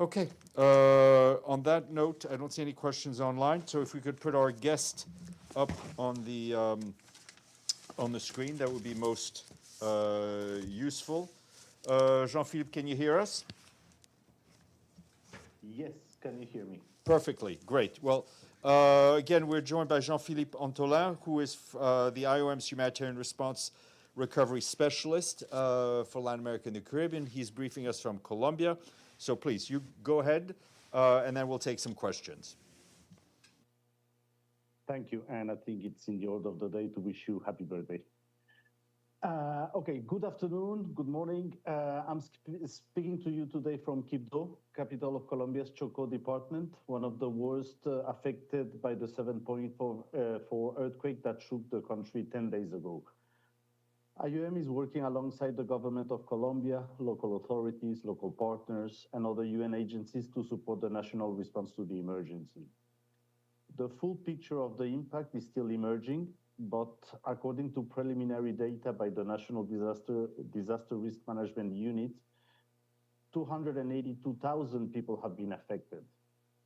Okay. On that note, I don't see any questions online. So if we could put our guest up on the screen, that would be most useful. Jean-Philippe, can you hear us? Yes, can you hear me? Perfectly, great. Well, again, we're joined by Jean-Philippe Antolin, who is the IOM's Humanitarian Response Recovery Specialist for Latin America and the Caribbean. He's briefing us from Colombia. So please, you go ahead, and then we'll take some questions. Thank you, and I think it's in the order of the day to wish you happy birthday. Okay, good afternoon, good morning. I'm speaking to you today from Quibdó, capital of Colombia's Chocó department, one of the worst affected by the 7.4 earthquake that shook the country 10 days ago. IOM is working alongside the government of Colombia, local authorities, local partners, and other UN agencies to support the national response to the emergency. The full picture of the impact is still emerging, but according to preliminary data by the National Disaster Risk Management Unit, 282,000 people have been affected.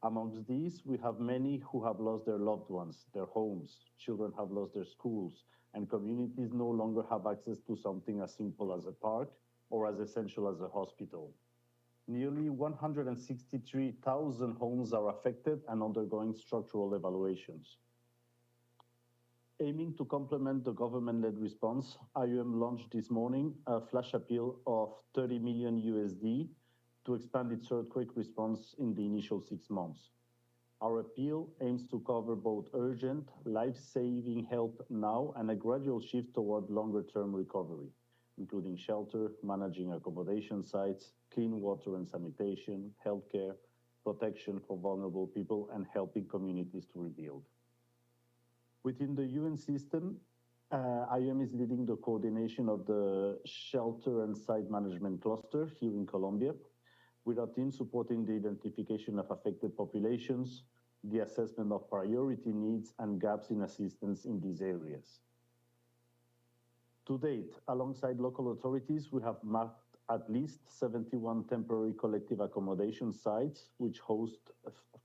Amongst these, we have many who have lost their loved ones, their homes, children have lost their schools, and communities no longer have access to something as simple as a park or as essential as a hospital. Nearly 163,000 homes are affected and undergoing structural evaluations. Aiming to complement the government-led response, IOM launched this morning a flash appeal of 30 million USD to expand its earthquake response in the initial 6 months. Our appeal aims to cover both urgent, life-saving help now and a gradual shift toward longer-term recovery, including shelter, managing accommodation sites, clean water and sanitation, healthcare, protection for vulnerable people, and helping communities to rebuild. Within the UN system, IOM is leading the coordination of the shelter and site management cluster here in Colombia, with our team supporting the identification of affected populations, the assessment of priority needs and gaps in assistance in these areas. To date, alongside local authorities, we have mapped at least 71 temporary collective accommodation sites, which host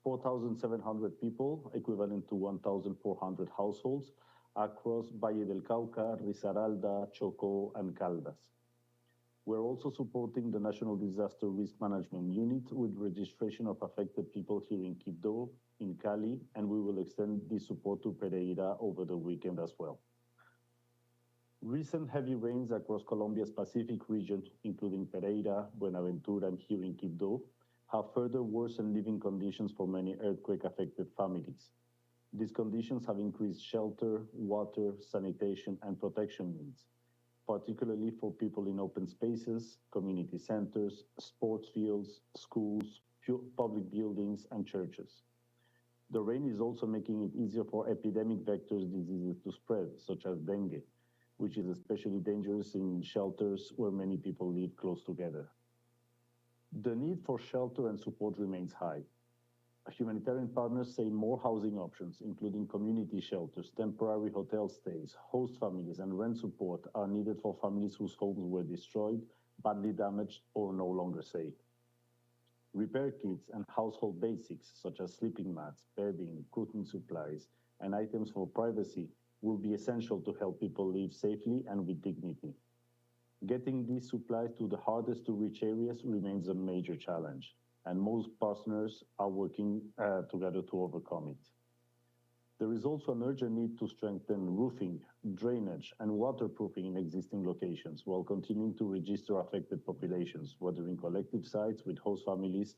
4,700 people, equivalent to 1,400 households, across Valle del Cauca, Risaralda, Chocó, and Caldas. We're also supporting the National Disaster Risk Management Unit with registration of affected people here in Quibdó, in Cali, and we will extend this support to Pereira over the weekend as well. Recent heavy rains across Colombia's Pacific region, including Pereira, Buenaventura, and here in Quibdó, have further worsened living conditions for many earthquake-affected families. These conditions have increased shelter, water, sanitation, and protection needs, particularly for people in open spaces, community centers, sports fields, schools, public buildings, and churches. The rain is also making it easier for epidemic vectors diseases to spread, such as dengue, which is especially dangerous in shelters where many people live close together. The need for shelter and support remains high. Humanitarian partners say more housing options, including community shelters, temporary hotel stays, host families, and rent support are needed for families whose homes were destroyed, badly damaged, or no longer safe. Repair kits and household basics, such as sleeping mats, bedding, cooking supplies, and items for privacy, will be essential to help people live safely and with dignity. Getting these supplies to the hardest to reach areas remains a major challenge, and most partners are working together to overcome it. There is also an urgent need to strengthen roofing, drainage, and waterproofing in existing locations while continuing to register affected populations, whether in collective sites with host families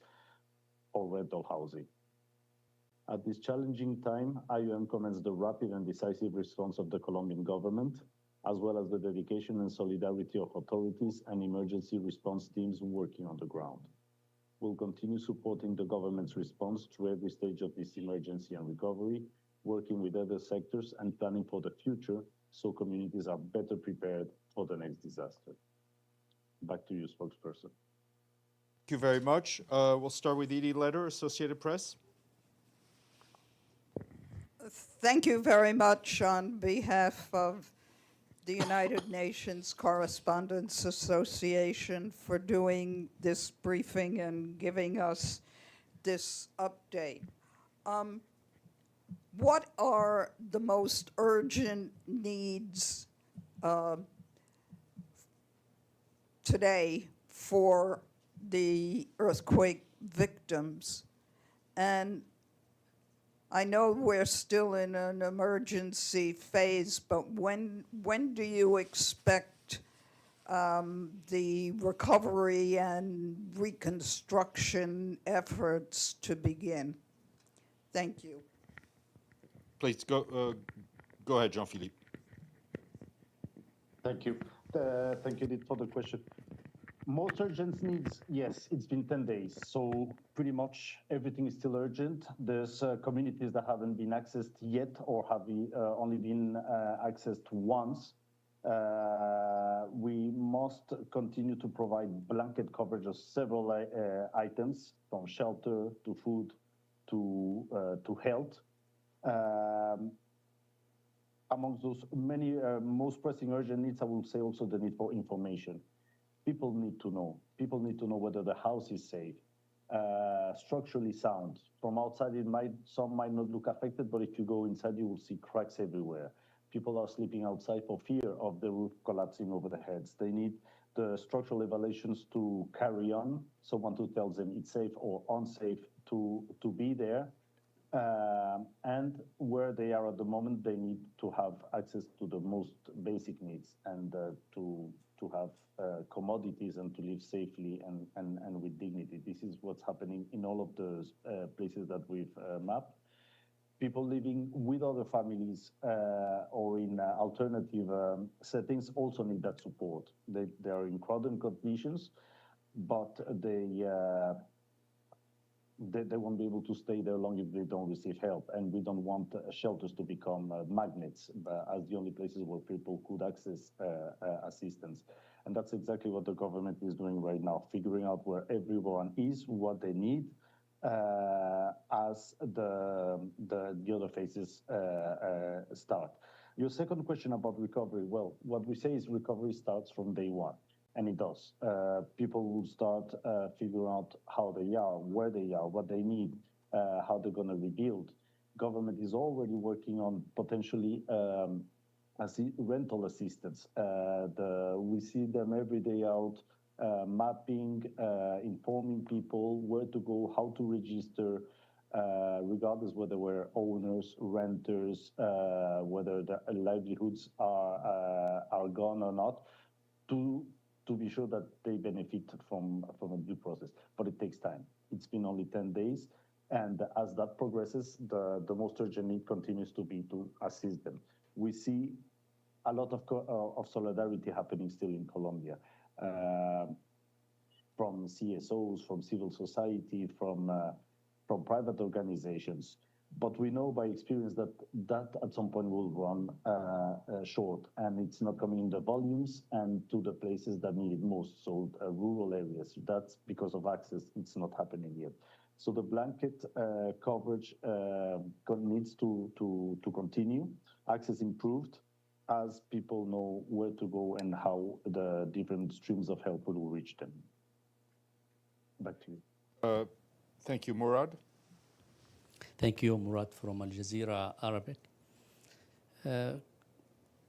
or rental housing. At this challenging time, IOM commends the rapid and decisive response of the Colombian government, as well as the dedication and solidarity of authorities and emergency response teams working on the ground. We'll continue supporting the government's response through every stage of this emergency and recovery, working with other sectors and planning for the future so communities are better prepared for the next disaster. Back to you, spokesperson. Thank you very much. We'll start with Edie Leder, Associated Press. Thank you very much on behalf of the United Nations Correspondents Association for doing this briefing and giving us this update. What are the most urgent needs today for the earthquake victims? And I know we're still in an emergency phase, but when do you expect the recovery and reconstruction efforts to begin? Thank you. Please go ahead, Jean-Philippe. Thank you. Thank you, Edith, for the question. Most urgent needs, yes, it's been 10 days, so pretty much everything is still urgent. There's communities that haven't been accessed yet or have only been accessed once. We must continue to provide blanket coverage of several items, from shelter to food to health. Um, Amongst those many most pressing urgent needs, I will say also the need for information. People need to know. People need to know whether the house is safe, structurally sound. From outside, some might not look affected, but if you go inside, you will see cracks everywhere. People are sleeping outside for fear of the roof collapsing over their heads. They need the structural evaluations to carry on, someone to tell them it's safe or unsafe to be there. And where they are at the moment, they need to have access to the most basic needs and to have commodities and to live safely and with dignity. This is what's happening in all of the places that we've mapped. People living with other families or in alternative settings also need that support. They are in crowded conditions, but they won't be able to stay there long if they don't receive help. And we don't want shelters to become magnets as the only places where people could access assistance. And that's exactly what the government is doing right now, figuring out where everyone is, what they need, as the other phases start. Your second question about recovery, well, what we say is recovery starts from day one. And it does. People will start figuring out how they are, where they are, what they need, how they're going to rebuild. Government is already working on potentially rental assistance. We see them every day out mapping, informing people where to go, how to register, regardless whether we're owners, renters, whether their livelihoods are gone or not, to be sure that they benefit from a due process. But it takes time. It's been only 10 days. And as that progresses, the most urgent need continues to be to assist them. We see a lot of solidarity happening still in Colombia, from CSOs, from civil society, from private organizations. But we know by experience that at some point will run short, and it's not coming in the volumes and to the places that need it most. So rural areas, that's because of access, it's not happening yet. So the blanket coverage needs to continue. Access improved as people know where to go and how the different streams of help will reach them. Back to you. Thank you, Murad. Thank you, Murad from Al Jazeera Arabic.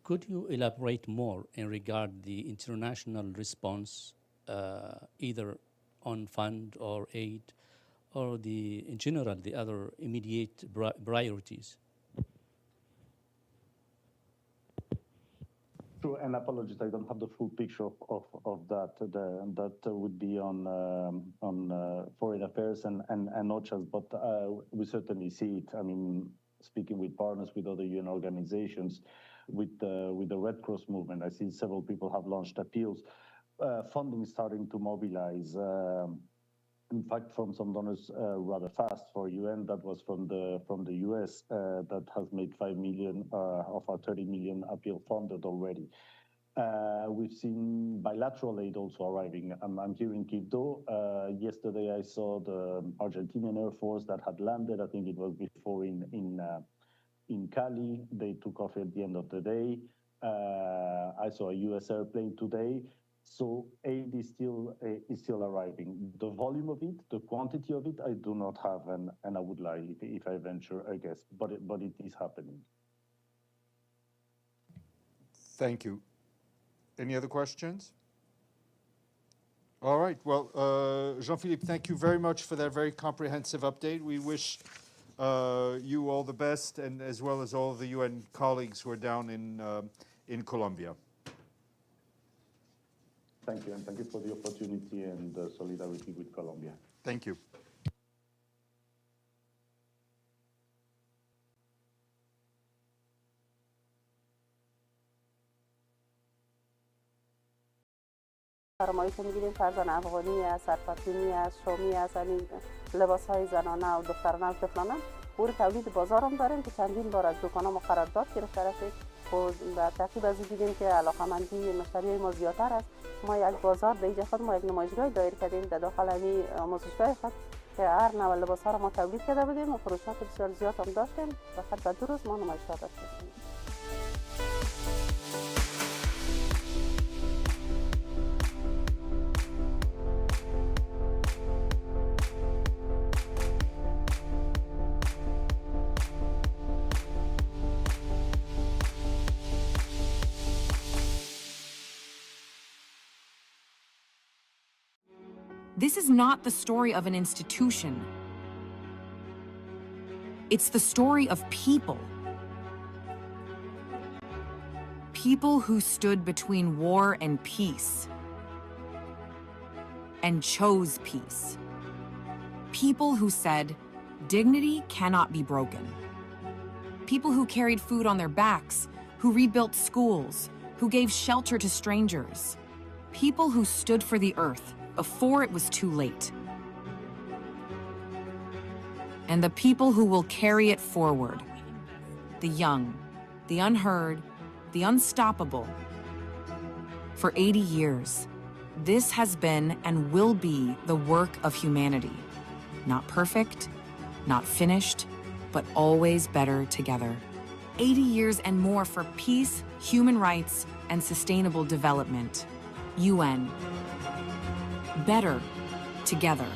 Could you elaborate more in regard the international response, either on fund or aid, or in general, the other immediate priorities? Sure, and apologies, I don't have the full picture of that. That would be on foreign affairs and OCHA's, but we certainly see it. I mean, speaking with partners, with other UN organizations, with the Red Cross movement, I see several people have launched appeals. Funding is starting to mobilize. In fact, from some donors rather fast. For UN, that was from the US that has made 5 million of our 30 million appeal funded already. We've seen bilateral aid also arriving. I'm here in Quibdó. Yesterday, I saw the Argentinian Air Force that had landed. I think it was before in Cali. They took off at the end of the day. I saw a US airplane today. So aid is still arriving. The volume of it, the quantity of it, I do not have, and I would lie if I venture a guess, but it is happening. Thank you. Any other questions? All right. Well, Jean-Philippe, thank you very much for that very comprehensive update. We wish you all the best, and as well as all the UN colleagues who are down in Colombia. Thank you, and thank you for the opportunity and the solidarity with Colombia. Thank you. فرمایش می‌بینیم فرزان افغانی است، سرپتونی است، شامی است، یعنی لباس‌های زنانه و دخترانه و طفلانه پور تولید بازار هم داریم که چندین بار از دکان‌ها ما قرارداد گرفته رفتیم و به تعقیب از دیدیم که علاقه‌مندی مشتریای ما زیادتر است. ما یک بازار به اینجا خود ما یک نمایشگاه دایر کردیم در داخل همین آموزشگاه خود که هر نوع لباس‌ها رو ما تولید کرده بودیم و فروشات بسیار زیاد هم داشتیم. فقط به 2 روز ما نمایش‌ها داشتیم. This is not the story of an institution. It's the story of people. People who stood between war and peace and chose peace. People who said, dignity cannot be broken. People who carried food on their backs, who rebuilt schools, who gave shelter to strangers. People who stood for the earth before it was too late. And the people who will carry it forward. The young, the unheard, the unstoppable. For 80 years, this has been and will be the work of humanity. Not perfect, not finished, but always better together. 80 years and more for peace, human rights, and sustainable development. UN. Better together.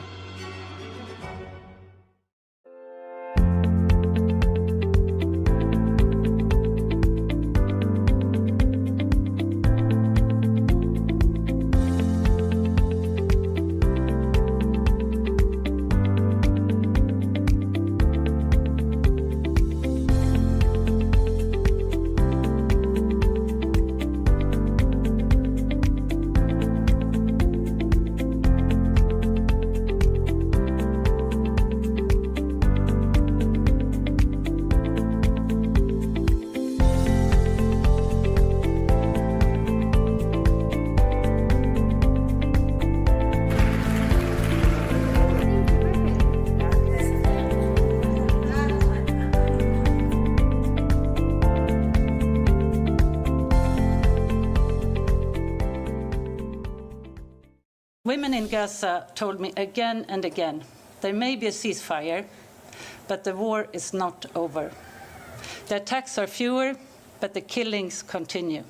Women in Gaza told me again and again, there may be a ceasefire, but the war is not over. The attacks are fewer, but the killings continue.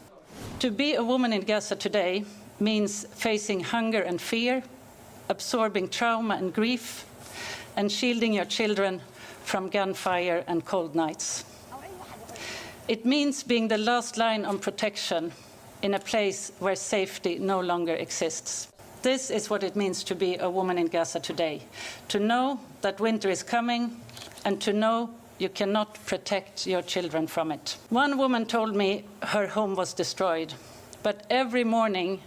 To be a woman in Gaza today means facing hunger and fear, absorbing trauma and grief, and shielding your children from gunfire and cold nights. It means being the last line on protection in a place where safety no longer exists. This is what it means to be a woman in Gaza today. To know that winter is coming and to know you cannot protect your children from it. One woman told me her home was destroyed, but every morning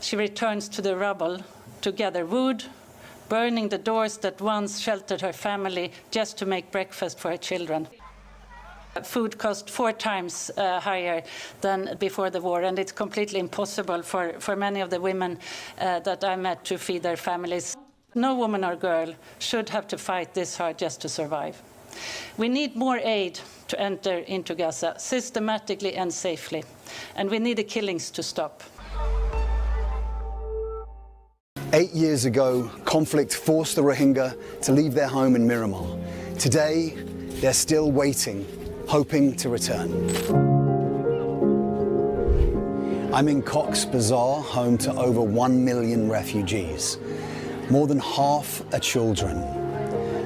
she returns to the rubble to gather wood, burning the doors that once sheltered her family just to make breakfast for her children. Food cost 4 times higher than before the war, and it's completely impossible for many of the women that I met to feed their families. No woman or girl should have to fight this hard just to survive. We need more aid to enter into Gaza systematically and safely, and we need the killings to stop. 8 years ago, conflict forced the Rohingya to leave their home in Myanmar. Today, they're still waiting, hoping to return. I'm in Cox's Bazar, home to over 1 million refugees. More than half are children.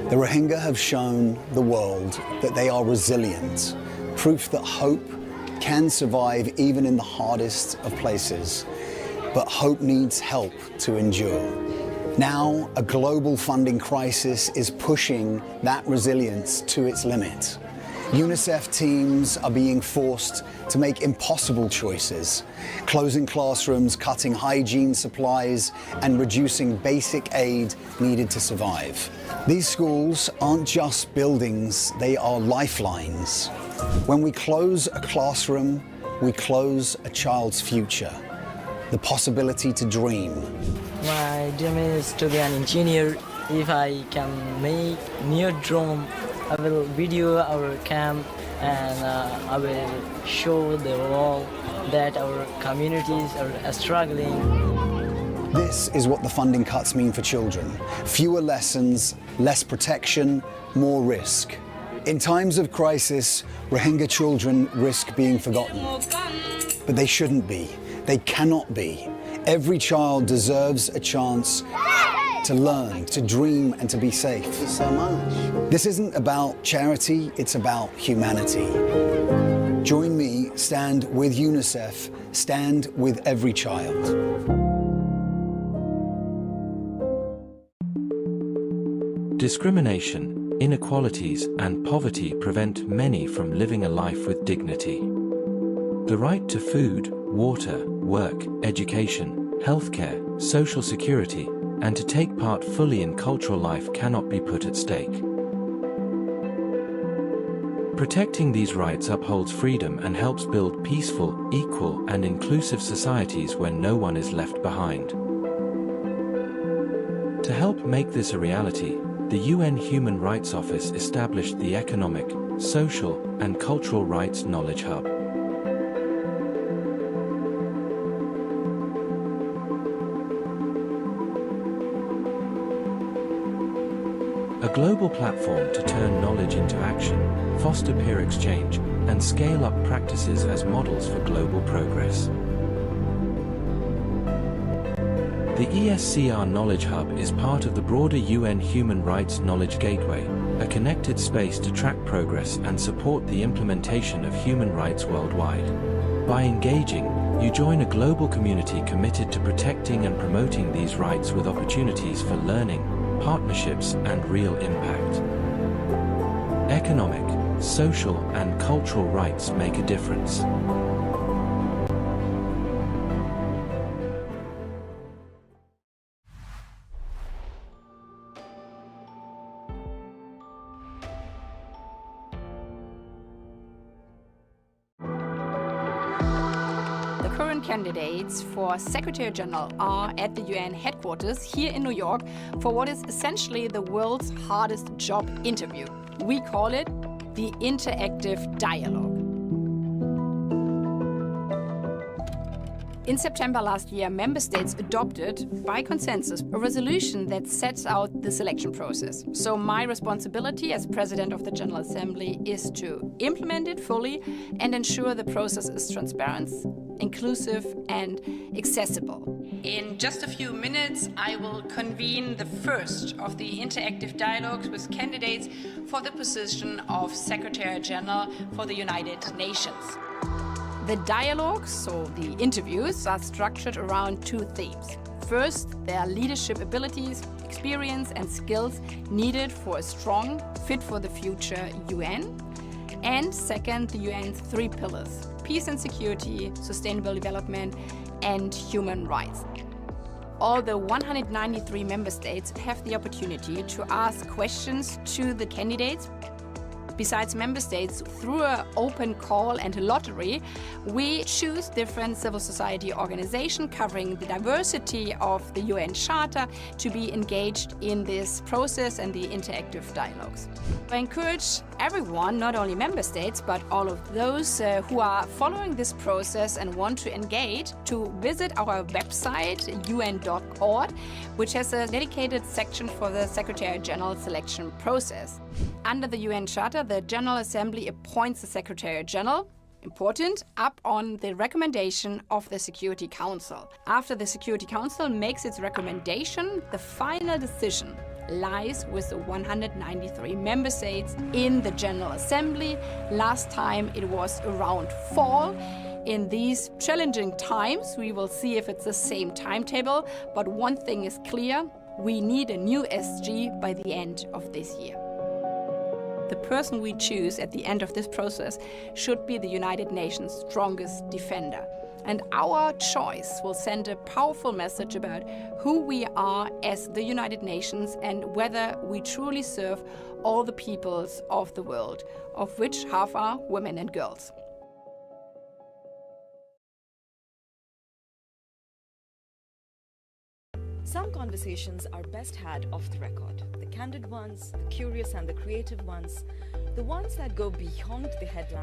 The Rohingya have shown the world that they are resilient, proof that hope can survive even in the hardest of places. But hope needs help to endure. Now, a global funding crisis is pushing that resilience to its limit. UNICEF teams are being forced to make impossible choices, closing classrooms, cutting hygiene supplies, and reducing basic aid needed to survive. These schools aren't just buildings, they are lifelines. When we close a classroom, we close a child's future, the possibility to dream. My dream is to be an engineer. If I can make new drone, I will video our camp and I will show the world that our communities are struggling. This is what the funding cuts mean for children. Fewer lessons, less protection, more risk. In times of crisis, Rohingya children risk being forgotten. But they shouldn't be. They cannot be. Every child deserves a chance to learn, to dream, and to be safe. Thank you so much. This isn't about charity, it's about humanity. Join me, stand with UNICEF, stand with every child. Discrimination, inequalities, and poverty prevent many from living a life with dignity. The right to food, water, work, education, healthcare, social security, and to take part fully in cultural life cannot be put at stake. Protecting these rights upholds freedom and helps build peaceful, equal, and inclusive societies where no one is left behind. To help make this a reality, the UN Human Rights Office established the Economic, Social, and Cultural Rights Knowledge Hub. A global platform to turn knowledge into action, foster peer exchange, and scale up practices as models for global progress. The ESCR Knowledge Hub is part of the broader UN Human Rights Knowledge Gateway, a connected space to track progress and support the implementation of human rights worldwide. By engaging, you join a global community committed to protecting and promoting these rights with opportunities for learning, partnerships, and real impact. Economic, social, and cultural rights make a difference. The current candidates for Secretary General are at the UN headquarters here in New York for what is essentially the world's hardest job interview. We call it the interactive dialogue. In September last year, member states adopted, by consensus, a resolution that sets out the selection process. So my responsibility as President of the General Assembly is to implement it fully and ensure the process is transparent, inclusive, and accessible. In just a few minutes, I will convene the first of the interactive dialogues with candidates for the position of Secretary General for the United Nations. The dialogues, so the interviews, are structured around two themes. First, their leadership abilities, experience, and skills needed for a strong, fit for the future UN. And second, the UN's three pillars: peace and security, sustainable development, and human rights. All the 193 member states have the opportunity to ask questions to the candidates. Besides member states, through an open call and a lottery, we choose different civil society organizations covering the diversity of the UN Charter to be engaged in this process and the interactive dialogues. I encourage everyone, not only member states, but all of those who are following this process and want to engage, to visit our website, un.org, which has a dedicated section for the Secretary General selection process. Under the UN Charter, the General Assembly appoints the Secretary General, important, up on the recommendation of the Security Council. After the Security Council makes its recommendation, the final decision lies with the 193 member states in the General Assembly. Last time it was around fall. In these challenging times, we will see if it's the same timetable, but one thing is clear: we need a new SG by the end of this year. The person we choose at the end of this process should be the United Nations' strongest defender. And our choice will send a powerful message about who we are as the United Nations and whether we truly serve all the peoples of the world, of which half are women and girls. Some conversations are best had off the record. The candid ones, the curious and the creative ones, the ones that go beyond the headlines.